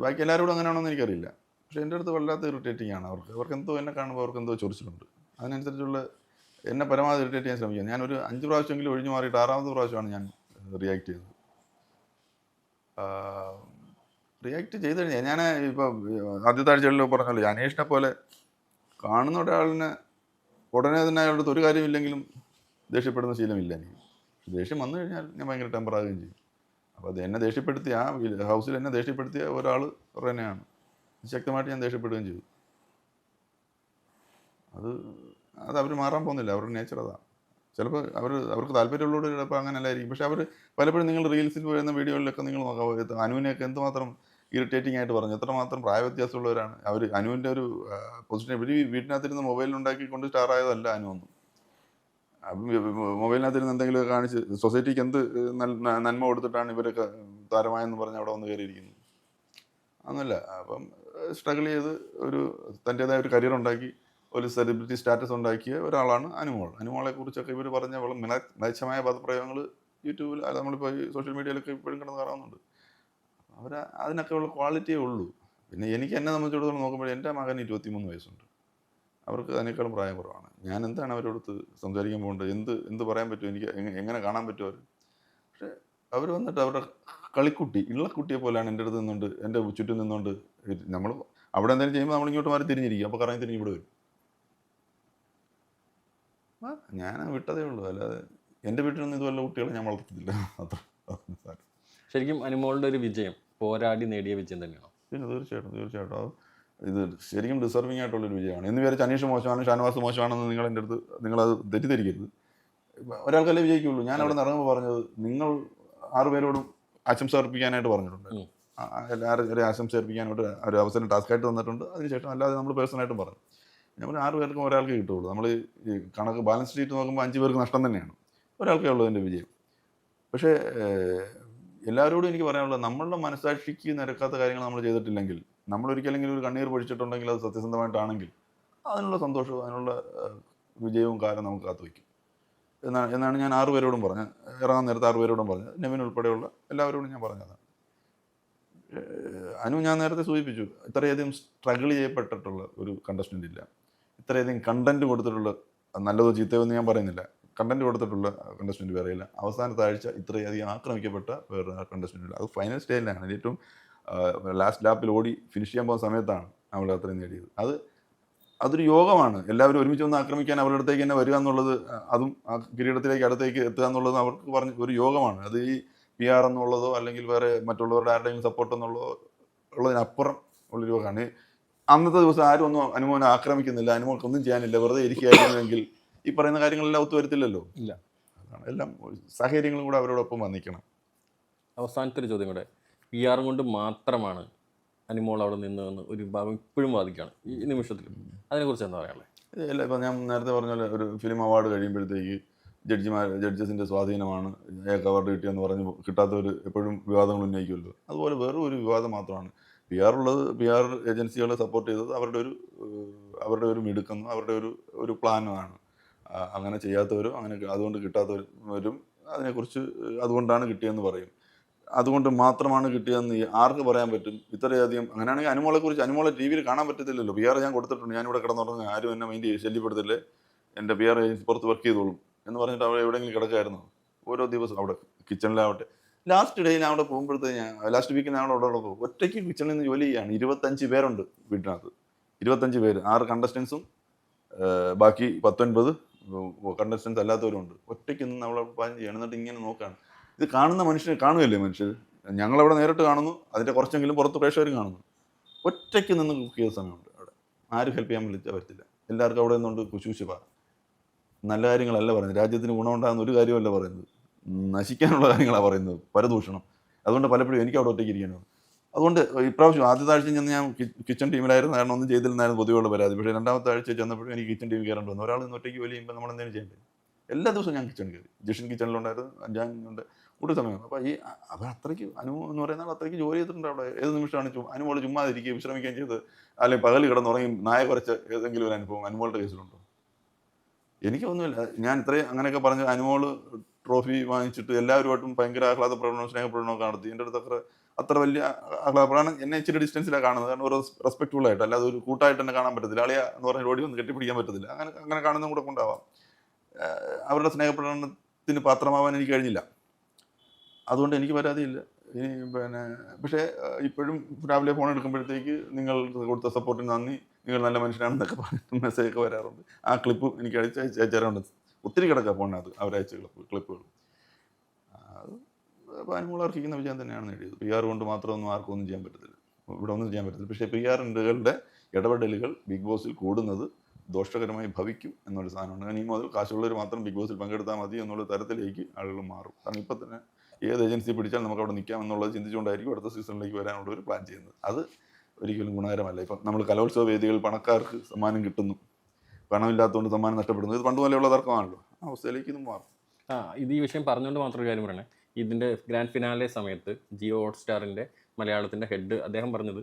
ബാക്കി എല്ലാവരോടും അങ്ങനെയാണോന്ന് എനിക്കറിയില്ല. പക്ഷേ എൻ്റെ അടുത്ത് വല്ലാത്ത ഇറിറ്റേറ്റിംഗ് ആണ് അവർക്ക് എന്തോ എന്നെ കാണുമ്പോൾ അവർക്ക് എന്തോ ചൊറിച്ചിലുണ്ട്. അതിനനുസരിച്ചുള്ള എന്നെ പരമാവധി ഇറിറ്റേറ്റ് ചെയ്യാൻ ശ്രമിക്കുക. ഞാനൊരു 5 പ്രാവശ്യമെങ്കിലും ഒഴിഞ്ഞു മാറിയിട്ട് 6ാമത്തെ പ്രാവശ്യമാണ് ഞാൻ റിയാക്ട് ചെയ്തത്. റിയാക്ട് ചെയ്ത് കഴിഞ്ഞാൽ ഞാൻ ഇപ്പോൾ ആദ്യത്തെ ആഴ്ചകളിൽ പറഞ്ഞല്ലോ, അനീഷിനെ പോലെ കാണുന്ന ഒരാളിനെ ഉടനെ തന്നെ അയാളുടെ അടുത്ത് ഒരു കാര്യമില്ലെങ്കിലും ദേഷ്യപ്പെടുന്ന ശീലമില്ല എനിക്ക്. പക്ഷെ ദേഷ്യം വന്നു കഴിഞ്ഞാൽ ഞാൻ ഭയങ്കര ടെമ്പറാകുകയും ചെയ്യും. അപ്പോൾ അത് എന്നെ ദേഷ്യപ്പെടുത്തിയ, ആ ഹൗസിൽ എന്നെ ദേഷ്യപ്പെടുത്തിയ ഒരാൾ തന്നെയാണ്. ശക്തമായിട്ട് ഞാൻ ദേഷ്യപ്പെടുകയും ചെയ്തു. അത് അവർ മാറാൻ പോകുന്നില്ല, അവരുടെ നേച്ചർ അതാണ്. ചിലപ്പോൾ അവർക്ക് താല്പര്യമുള്ളവർ ചിലപ്പോൾ അങ്ങനെ അല്ലായിരിക്കും. പക്ഷേ അവർ പലപ്പോഴും നിങ്ങൾ റീൽസിൽ വരുന്ന വീഡിയോകളിലൊക്കെ നിങ്ങൾ നോക്കാം, അനുവിനെയൊക്കെ എന്തുമാത്രം ഇറിറ്റേറ്റിംഗ് ആയിട്ട് പറഞ്ഞു, എത്രമാത്രം പ്രായ വ്യത്യാസമുള്ളവരാണ് അവർ. അനുവിൻ്റെ ഒരു പൊസിഷൻ, ഇവർ വീട്ടിനകത്തിരുന്ന് മൊബൈലുണ്ടാക്കിക്കൊണ്ട് സ്റ്റാറായതല്ല അനുവൊന്നും. മൊബൈലിനകത്തിരുന്ന് എന്തെങ്കിലുമൊക്കെ കാണിച്ച് സൊസൈറ്റിക്ക് എന്ത് നന്മ കൊടുത്തിട്ടാണ് ഇവരൊക്കെ താരമായെന്ന് പറഞ്ഞ് അവിടെ വന്ന് കയറിയിരിക്കുന്നത്. അതൊന്നുമില്ല. അപ്പം സ്ട്രഗിൾ ചെയ്ത് തൻ്റേതായ ഒരു കരിയർ ഉണ്ടാക്കി ഒരു സെലിബ്രിറ്റി സ്റ്റാറ്റസ് ഉണ്ടാക്കിയ ഒരാളാണ് അനുമോൾ. അനുമോളെ കുറിച്ചൊക്കെ ഇവർ പറഞ്ഞ വളരെ മ്ലേച്ഛമായ പദപ്രയോഗങ്ങൾ യൂട്യൂബിൽ അല്ല നമ്മളിപ്പോൾ ഈ സോഷ്യൽ മീഡിയയിലൊക്കെ ഇപ്പോഴും കിടന്ന് കാണുന്നുണ്ട്. അവർ അതിനൊക്കെ ഉള്ള ക്വാളിറ്റിയേ ഉള്ളൂ. പിന്നെ എനിക്ക് എന്നെ സംബന്ധിച്ചിടത്തോളം നോക്കുമ്പോൾ എൻ്റെ മകന് 23 വയസ്സുണ്ട്. അവർക്ക് അതിനേക്കാളും പ്രായം കുറവാണ്. ഞാൻ എന്താണ് അവരോടത്ത് സംസാരിക്കാൻ പോകേണ്ടത്? എന്ത് പറയാൻ പറ്റും? എനിക്ക് എങ്ങനെ കാണാൻ പറ്റും അവർ? പക്ഷേ അവർ വന്നിട്ട് അവരുടെ കളിക്കുട്ടി ഇള്ളക്കുട്ടിയെ പോലെയാണ് എൻ്റെ അടുത്ത് നിന്നുകൊണ്ട് എൻ്റെ ചുറ്റും നിന്നുകൊണ്ട് നമ്മൾ അവിടെ എന്തെങ്കിലും ചെയ്യുമ്പോൾ നമ്മൾ ഇങ്ങോട്ട് മാറി തിരിഞ്ഞിരിക്കും. അപ്പോൾ കറങ്ങി തിരിഞ്ഞ് ഇവിടെ വരും. ഞാൻ വിട്ടതേ ഉള്ളൂ. അല്ലാതെ എൻ്റെ വീട്ടിലൊന്നും ഇതുപോലെ കുട്ടികളെ ഞാൻ വളർത്തത്തില്ല. അത്ര ശരിക്കും അനുമോളുടെ ഒരു വിജയം പോരാടി നേടിയ വിജയം തന്നെയാണോ? പിന്നെ തീർച്ചയായിട്ടും അത് ഇത് ശരിക്കും ഡിസർവിങ് ആയിട്ടുള്ളൊരു വിജയമാണ്. എന്ന് വിചാരിച്ച് അനീഷ് മോശമാണ്, ഷാനവാസ് മോശമാണെന്ന് നിങ്ങൾ എൻ്റെ അടുത്ത് നിങ്ങളത് തെറ്റിദ്ധരിക്കരുത്. ഒരാൾക്കല്ലേ വിജയിക്കുള്ളൂ. ഞാൻ അവിടെ നിന്ന് ഇറങ്ങുമ്പോൾ പറഞ്ഞത് നിങ്ങൾ 6 പേരോടും ആശംസ അർപ്പിക്കാനായിട്ട് പറഞ്ഞിട്ടുണ്ട്. എല്ലാവരും ആശംസ അർപ്പിക്കാനായിട്ട് ഒരു അവസരം ടാസ്ക്കായിട്ട് തന്നിട്ടുണ്ട്. അതിനുശേഷം അല്ലാതെ നമ്മൾ പേഴ്സണലായിട്ടും പറഞ്ഞു. നമ്മൾ 6 പേർക്കും ഒരാൾക്ക് കിട്ടുള്ളൂ. നമ്മൾ ഈ കണക്ക് ബാലൻസ് ഷീറ്റ് നോക്കുമ്പോൾ 5 പേർക്ക് നഷ്ടം തന്നെയാണ്. ഒരാൾക്കേ ഉള്ളൂ എൻ്റെ വിജയം. പക്ഷേ എല്ലാവരോടും എനിക്ക് പറയാനുള്ളത്, നമ്മളുടെ മനസ്സാക്ഷിക്ക് നിരക്കാത്ത കാര്യങ്ങൾ നമ്മൾ ചെയ്തിട്ടില്ലെങ്കിൽ, നമ്മളൊരിക്കലെങ്കിലും ഒരു കണ്ണീർ പൊഴിച്ചിട്ടുണ്ടെങ്കിൽ അത് സത്യസന്ധമായിട്ടാണെങ്കിൽ അതിനുള്ള സന്തോഷവും അതിനുള്ള വിജയവും കാലം നമുക്ക് കാത്തു വയ്ക്കും എന്നാണ് ഞാൻ 6 പേരോടും പറഞ്ഞത്. ഇറങ്ങാൻ നേരത്തെ 6 പേരോടും പറഞ്ഞത്. നെവിൻ ഉൾപ്പെടെയുള്ള എല്ലാവരോടും ഞാൻ പറഞ്ഞതാണ്. അനു ഞാൻ നേരത്തെ സൂചിപ്പിച്ചു, ഇത്രയധികം സ്ട്രഗിൾ ചെയ്യപ്പെട്ടിട്ടുള്ള ഒരു കണ്ടസ്റ്റൻ്റ് ഇല്ല. ഇത്രയധികം കണ്ടൻറ്റ് കൊടുത്തിട്ടുള്ള, നല്ലതോ ചീത്തയോ എന്ന് ഞാൻ പറയുന്നില്ല, കണ്ടൻറ്റ് കൊടുത്തിട്ടുള്ള കണ്ടസ്റ്റൻ്റ് വേറെയില്ല. അവസാനത്തെ ആഴ്ച ഇത്രയധികം ആക്രമിക്കപ്പെട്ട വേറെ കണ്ടസ്റ്റൻ്റ് ഇല്ല. അത് ഫൈനൽ സ്റ്റേജിലാണ്, ഏറ്റവും ലാസ്റ്റ് ലാപ്പിൽ ഓടി ഫിനിഷ് ചെയ്യാൻ പോകുന്ന സമയത്താണ് നമ്മൾ അത്രയും നേടിയത്. അതൊരു യോഗമാണ്. എല്ലാവരും ഒരുമിച്ച് ഒന്ന് ആക്രമിക്കാൻ അവരുടെ അടുത്തേക്ക് തന്നെ വരിക എന്നുള്ളത്, അതും ആ കിരീടത്തിലേക്ക് അടുത്തേക്ക് എത്തുക എന്നുള്ളത് അവർക്ക് പറഞ്ഞ ഒരു യോഗമാണ്. അത് ഈ PR എന്നുള്ളതോ അല്ലെങ്കിൽ വേറെ മറ്റുള്ളവരുടെ ആരുടെയും സപ്പോർട്ട് ഉള്ളതിനപ്പുറം ഉള്ളൊരു യോഗമാണ്. അന്നത്തെ ദിവസം ആരും ഒന്നും അനുമോനെ ആക്രമിക്കുന്നില്ല, അനുമോൾക്കൊന്നും ചെയ്യാനില്ല, വെറുതെ ഇരിക്കുകയായിരുന്നുവെങ്കിൽ ഈ പറയുന്ന കാര്യങ്ങളെല്ലാം ഒത്തുവരത്തില്ലല്ലോ. ഇല്ല, അതാണ് എല്ലാം സാഹചര്യങ്ങളും കൂടെ അവരോടൊപ്പം വന്നിക്കണം. അവസാനത്തെ ഒരു ചോദ്യം കൂടെ, PR കൊണ്ട് മാത്രമാണ് അനുമോൾ അവിടെ നിന്നതെന്ന് ഒരു വിഭാഗം ഇപ്പോഴും വാദിക്കുകയാണ് ഈ നിമിഷത്തിൽ. അതിനെക്കുറിച്ച് എന്താ പറയാനുള്ളത്? ഇല്ല, ഇപ്പം ഞാൻ നേരത്തെ പറഞ്ഞ പോലെ ഒരു ഫിലിം അവാർഡ് കഴിയുമ്പോഴത്തേക്ക് ജഡ്ജസിൻ്റെ സ്വാധീനമാണ് അവാർഡ് കിട്ടിയെന്ന് പറഞ്ഞ് കിട്ടാത്തവർ എപ്പോഴും വിവാദങ്ങൾ ഉന്നയിക്കുമല്ലോ. അതുപോലെ വേറെ ഒരു വിവാദം മാത്രമാണ് PR ഉള്ളത്. PR ഏജൻസികളെ സപ്പോർട്ട് ചെയ്തത് അവരുടെ ഒരു മിടുക്കെന്നും അവരുടെ ഒരു പ്ലാനുമാണ്. അങ്ങനെ ചെയ്യാത്തവരും അതുകൊണ്ട് കിട്ടാത്തവരും അതിനെക്കുറിച്ച് അതുകൊണ്ടാണ് കിട്ടിയെന്ന് പറയും. അതുകൊണ്ട് മാത്രമാണ് കിട്ടിയതെന്ന് ആർക്ക് പറയാൻ പറ്റും? ഇത്രയധികം അങ്ങനെയാണെങ്കിൽ അനുമോളെ TV യിൽ കാണാൻ പറ്റത്തില്ലല്ലോ. PR ഞാൻ കൊടുത്തിട്ടുണ്ട്, ഞാനിവിടെ കിടന്നുറങ്ങുക, ആരും എന്നെ മൈൻഡ് ശല്യപ്പെടുത്തില്ലേ, എൻ്റെ PR ഏജൻസി പുറത്ത് വർക്ക് ചെയ്തോളും എന്ന് പറഞ്ഞിട്ട് അവിടെ എവിടെയെങ്കിലും കിടക്കായിരുന്നു. ഓരോ ദിവസം അവിടെ കിച്ചണിലാവട്ടെ. ലാസ്റ്റ് ഡേ ഞാൻ അവിടെ പോകുമ്പോഴത്തേക്ക് ലാസ്റ്റ് വീക്കിൽ ഞാൻ അവിടെ പോകും, ഒറ്റയ്ക്ക് കിച്ചണിൽ നിന്ന് ജോലി ചെയ്യാണ്. 25 പേരുണ്ട് വീട്ടിനകത്ത്, 25 പേര്, 6 കണ്ടസ്റ്റൻസും ബാക്കി 19 കണ്ടസ്റ്റൻസ് അല്ലാത്തവരും ഉണ്ട്. ഒറ്റയ്ക്ക് നിന്ന് അവിടെ പ്ലാൻ ചെയ്യണം. എന്നിട്ട് ഇങ്ങനെ നോക്കുകയാണ്. ഇത് കാണുന്ന കാണുകയല്ലേ മനുഷ്യർ. ഞങ്ങളവിടെ നേരിട്ട് കാണുന്നു, അതിൻ്റെ കുറച്ചെങ്കിലും പുറത്ത് പ്രേക്ഷകരും കാണുന്നു. ഒറ്റയ്ക്ക് നിന്ന് കുക്ക് ചെയ്ത സമയമുണ്ട് അവിടെ. ആരും ഹെൽപ്പ് ചെയ്യാൻ വിളിച്ചാൽ പറ്റില്ല. എല്ലാവർക്കും അവിടെ നിന്നുകൊണ്ട് കുശൂശിപ്പ. നല്ല കാര്യങ്ങളല്ല പറയുന്നത്, രാജ്യത്തിന് ഗുണമുണ്ടാകുന്ന ഒരു കാര്യമല്ല പറയുന്നത്, നശിക്കാനുള്ള കാര്യങ്ങളാണ് പറയുന്നത്, പരദൂഷണം. അതുകൊണ്ട് പലപ്പോഴും എനിക്ക് അവിടെ ഒറ്റയ്ക്ക് ഇരിക്കാനാണ്. അതുകൊണ്ട് ഇപ്രാവശ്യം ആദ്യത്തെ ആഴ്ച ചെന്ന് ഞാൻ കിച്ചൺ ടീമിലായിരുന്നു, കാരണം ഒന്നും ചെയ്തില്ലെന്നായിരുന്നു പൊതുവെയുള്ള പരാതി. പക്ഷേ രണ്ടാമത്തെ ആഴ്ച ചെന്നപ്പോഴും എനിക്ക് കിച്ചൺ ടീം കയറേണ്ടി വന്നു. ഒരാൾ നിന്ന് ഒറ്റയ്ക്ക് ജോലി ചെയ്യുമ്പോൾ നമ്മൾ എന്തെങ്കിലും ചെയ്യേണ്ടത്. എല്ലാ ദിവസവും ഞാൻ കിച്ചൺ കയറി, ജിഷൻ കിച്ചണിലുണ്ടായിരുന്നു, ഞാൻ ഉണ്ട് കൂടുതൽ സമയം. അപ്പോൾ അവർ അത്രയ്ക്ക് എന്ന് പറയുന്ന ആൾ അത്രയ്ക്ക് ജോലി ചെയ്തിട്ടുണ്ട് അവിടെ. ഏത് നിമിഷമാണ് അനുമോൾ ചുമ്മാതിരിക്കുക, വിശ്രമിക്കുകയും ചെയ്ത്, അല്ലെങ്കിൽ പകൽ കിടന്നുറങ്ങി നായ കുറച്ച് ഏതെങ്കിലും ഒരു അനുഭവം അനുമോളുടെ കേസിലുണ്ടോ? എനിക്കൊന്നുമില്ല. ഞാൻ ഇത്രയും അങ്ങനെയൊക്കെ പറഞ്ഞ് അനുമോൾ ട്രോഫി വാങ്ങിച്ചിട്ട് എല്ലാവരുമായിട്ടും ഭയങ്കര ആഹ്ലാദ പ്രകടനവും സ്നേഹപ്രകടനമൊക്കെ നടത്തി. എൻ്റെ അടുത്ത് അത്ര വലിയ ആഹ്ലാദപ്രകടനം എന്നെ ഇച്ചിരി ഡിസ്റ്റൻസിലാണ് കാണുന്നത്. കാരണം ഒരു റെസ്പെക്റ്റുള്ള ആയിട്ട്, അല്ലാതെ ഒരു കൂട്ടായിട്ട് തന്നെ കാണാൻ പറ്റത്തില്ല. അളിയ എന്ന് പറഞ്ഞ ഓടി വന്ന് കെട്ടിപ്പിടിക്കാൻ പറ്റത്തില്ല. അങ്ങനെ കാണുന്നതും കൂടെ കൊണ്ടാവാം. അവരുടെ സ്നേഹപ്രകടനത്തിന് പാത്രമാവാൻ എനിക്ക് കഴിഞ്ഞില്ല. അതുകൊണ്ട് എനിക്ക് പരാതിയില്ല. പക്ഷേ ഇപ്പോഴും രാവിലെ ഫോൺ എടുക്കുമ്പോഴത്തേക്ക് നിങ്ങൾ കൊടുത്ത സപ്പോർട്ടിന് നന്ദി, നിങ്ങൾ നല്ല മനുഷ്യനാണെന്നൊക്കെ പറഞ്ഞിട്ട് മെസ്സേജൊക്കെ വരാറുണ്ട്. ആ ക്ലിപ്പും എനിക്ക് അയച്ചുതരാറുണ്ട്. ഒത്തിരി കിടക്കുക ഫോണിനകത്ത് അവരയച്ച ക്ലിപ്പുകൾ. അത് അപ്പോൾ അനുമോൾ അർഹിക്കുന്ന വിജയം തന്നെയാണ് നേടിയത്. PR കൊണ്ട് മാത്രമൊന്നും ആർക്കും ഒന്നും ചെയ്യാൻ പറ്റത്തില്ല, ഇവിടെ ഒന്നും ചെയ്യാൻ പറ്റത്തില്ല. പക്ഷേ PR-കളുടെ ഇടപെടലുകൾ ബിഗ് ബോസിൽ കൂടുന്നത് ദോഷകരമായി ഭവിക്കും എന്നൊരു സാധനമാണ്. ഇനി മുതൽ കാശുള്ളവർ മാത്രം ബിഗ് ബോസിൽ പങ്കെടുത്താൽ മതി എന്നുള്ള തരത്തിലേക്ക് ആളുകൾ മാറും. കാരണം ഇപ്പം തന്നെ ഏത് ഏജൻസി പിടിച്ചാൽ നമുക്ക് അവിടെ നിൽക്കാം എന്നുള്ളത് ചിന്തിച്ചുകൊണ്ടായിരിക്കും അടുത്ത സീസണിലേക്ക് വരാനുള്ള ഒരു പ്ലാൻ ചെയ്യുന്നത്. അത് ഒരിക്കലും ഗുണകരമല്ല. ഇപ്പം നമ്മൾ കലോത്സവ വേദികൾ പണക്കാർക്ക് സമ്മാനം കിട്ടുന്നു, പണമില്ലാത്തതുകൊണ്ട് സമ്മാനം നഷ്ടപ്പെടുന്നു. ഇത് പണ്ട് പോലെയുള്ള തർക്കമാണല്ലോ. ആ അവസ്ഥയിലേക്ക് ഇതും മാറും. ഇത് ഈ വിഷയം പറഞ്ഞുകൊണ്ട് മാത്രം ഒരു കാര്യം പറയണേ. ഇതിൻ്റെ ഗ്രാൻഡ് ഫിനാലെ സമയത്ത് ജിയോ ഹോട്ട്സ്റ്റാറിൻ്റെ മലയാളത്തിൻ്റെ ഹെഡ് അദ്ദേഹം പറഞ്ഞത്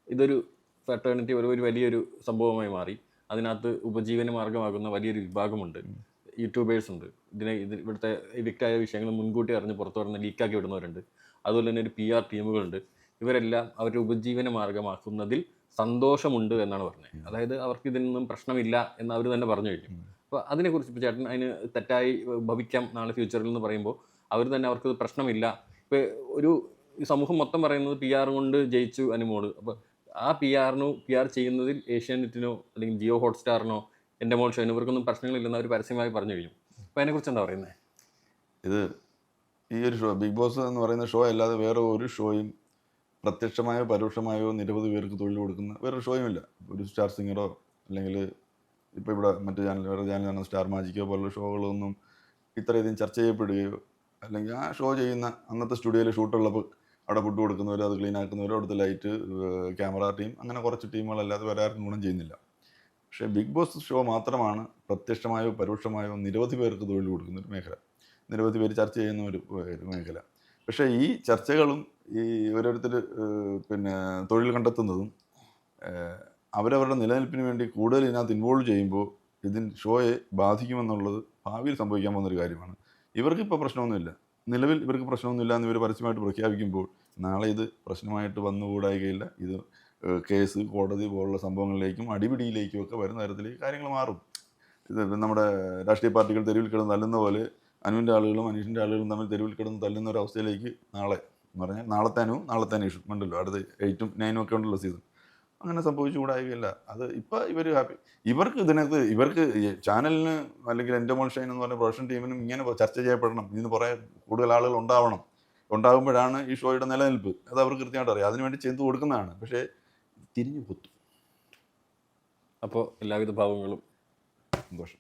ഇതൊരു ഫെറ്റേണിറ്റി ഒരു വലിയൊരു സംഭവമായി മാറി. അതിനകത്ത് ഉപജീവന മാർഗമാകുന്ന വലിയൊരു വിഭാഗമുണ്ട്, യൂട്യൂബേഴ്സ് ഉണ്ട്, ഇവിടുത്തെ എവിക്റ്റായ വിഷയങ്ങൾ മുൻകൂട്ടി അറിഞ്ഞ് പുറത്തു പറഞ്ഞ് ലീക്കാക്കി വിടുന്നവരുണ്ട്, അതുപോലെ തന്നെ ഒരു PR ടീമുകളുണ്ട്. ഇവരെല്ലാം അവരുടെ ഉപജീവന മാർഗമാക്കുന്നതിൽ സന്തോഷമുണ്ട് എന്നാണ് പറഞ്ഞത്. അതായത് അവർക്ക് ഇതിനൊന്നും പ്രശ്നമില്ല എന്ന് അവർ തന്നെ പറഞ്ഞു കഴിഞ്ഞു. അപ്പോൾ അതിനെക്കുറിച്ച് ഇപ്പോൾ ചേട്ടൻ അതിന് തെറ്റായി ഭവിക്കാം നാളെ ഫ്യൂച്ചറിൽ എന്ന് പറയുമ്പോൾ അവർ തന്നെ അവർക്ക് പ്രശ്നമില്ല. ഇപ്പോൾ ഒരു സമൂഹം മൊത്തം പറയുന്നത് PR കൊണ്ട് ജയിച്ചു അനുമോള്. അപ്പോൾ ആ PR ചെയ്യുന്നതിൽ ഏഷ്യാനെറ്റിനോ അല്ലെങ്കിൽ ജിയോ ഹോട്ട്സ്റ്റാറിനോ എൻ്റെ മോൾ ഷോയിനോ ഇവർക്കൊന്നും പ്രശ്നങ്ങളില്ലെന്ന് അവർ പരസ്യമായി പറഞ്ഞു കഴിഞ്ഞു. അപ്പോൾ അതിനെക്കുറിച്ച് എന്താ പറയുന്നത്? ഇത് ഈ ഒരു ഷോ ബിഗ് ബോസ് എന്ന് പറയുന്ന ഷോ അല്ലാതെ വേറെ ഒരു ഷോയും പ്രത്യക്ഷമായോ പരോക്ഷമായോ നിരവധി പേർക്ക് തൊഴിൽ കൊടുക്കുന്ന വേറൊരു ഷോയുമില്ല. ഒരു സ്റ്റാർ സിംഗറോ അല്ലെങ്കിൽ ഇപ്പോൾ ഇവിടെ മറ്റു വേറെ ചാനലാണ് സ്റ്റാർ മാജിക്കോ പോലുള്ള ഷോകളൊന്നും ഇത്രയധികം ചർച്ച ചെയ്യപ്പെടുകയോ അല്ലെങ്കിൽ ആ ഷോ ചെയ്യുന്ന അന്നത്തെ സ്റ്റുഡിയോയിൽ ഷൂട്ടുള്ളപ്പോൾ അവിടെ ഫുഡ് കൊടുക്കുന്നവരോ അത് ക്ലീൻ ആക്കുന്നവരോ അവിടുത്തെ ലൈറ്റ് ക്യാമറ ടീം അങ്ങനെ കുറച്ച് ടീമുകളല്ലാതെ വേറെ ആർക്കും ഗുണം ചെയ്യുന്നില്ല. പക്ഷേ ബിഗ് ബോസ് ഷോ മാത്രമാണ് പ്രത്യക്ഷമായോ പരോക്ഷമായോ നിരവധി പേർക്ക് തൊഴിൽ കൊടുക്കുന്ന ഒരു മേഖല, നിരവധി പേര് ചർച്ച ചെയ്യുന്ന ഒരു മേഖല. പക്ഷേ ഈ ചർച്ചകളും ഈ ഓരോരുത്തർ തൊഴിൽ കണ്ടെത്തുന്നതും അവരവരുടെ നിലനിൽപ്പിന് വേണ്ടി കൂടുതൽ ഇതിനകത്ത് ഇൻവോൾവ് ചെയ്യുമ്പോൾ ഷോയെ ബാധിക്കുമെന്നുള്ളത് ഭാവിയിൽ സംഭവിക്കാൻ പോകുന്നൊരു കാര്യമാണ്. ഇവർക്കിപ്പോൾ പ്രശ്നമൊന്നുമില്ല, നിലവിൽ ഇവർക്ക് പ്രശ്നമൊന്നുമില്ല എന്ന് ഇവർ പരസ്യമായിട്ട് പ്രഖ്യാപിക്കുമ്പോൾ നാളെ ഇത് പ്രശ്നമായിട്ട് വന്നുകൂടായികയില്ല. ഇത് കേസ്, കോടതി പോലുള്ള സംഭവങ്ങളിലേക്കും അടിപിടിയിലേക്കും ഒക്കെ വരുന്ന തരത്തിലേക്ക് കാര്യങ്ങൾ മാറും. ഇത് നമ്മുടെ രാഷ്ട്രീയ പാർട്ടികൾ തെരുവിൽ കിടന്ന് തല്ലുന്ന പോലെ അനുവിൻ്റെ ആളുകളും അനീഷിൻ്റെ ആളുകളും തമ്മിൽ തെരുവിൽ കിടന്ന് തല്ലുന്ന ഒരു അവസ്ഥയിലേക്ക് നാളെ എന്ന് പറഞ്ഞാൽ നാളത്തെ അനീഷും ഉണ്ടല്ലോ, അടുത്ത 8ഉം 9ഉം ഒക്കെ ഉണ്ടല്ലോ സീസൺ. അങ്ങനെ സംഭവിച്ചുകൂടായികയില്ല. അത് ഇപ്പം ഇവർ ഹാപ്പി. ഇവർക്ക് ചാനലിന് അല്ലെങ്കിൽ എൻ്റെ മോൾ ഷൈൻ എന്ന് പറഞ്ഞ പ്രൊഡക്ഷൻ ടീമിനും ഇങ്ങനെ ചർച്ച ചെയ്യപ്പെടണം, ഇതിന് കുറേ കൂടുതൽ ആളുകൾ ഉണ്ടാകുമ്പോഴാണ് ഈ ഷോയുടെ നിലനിൽപ്പ്. അത് അവർക്ക് കൃത്യമായിട്ട് അറിയാം. അതിനുവേണ്ടി ചെയ്തു കൊടുക്കുന്നതാണ്. പക്ഷേ തിരിഞ്ഞു പൊത്തും. അപ്പോൾ എല്ലാവിധ ഭാവങ്ങളും സന്തോഷം.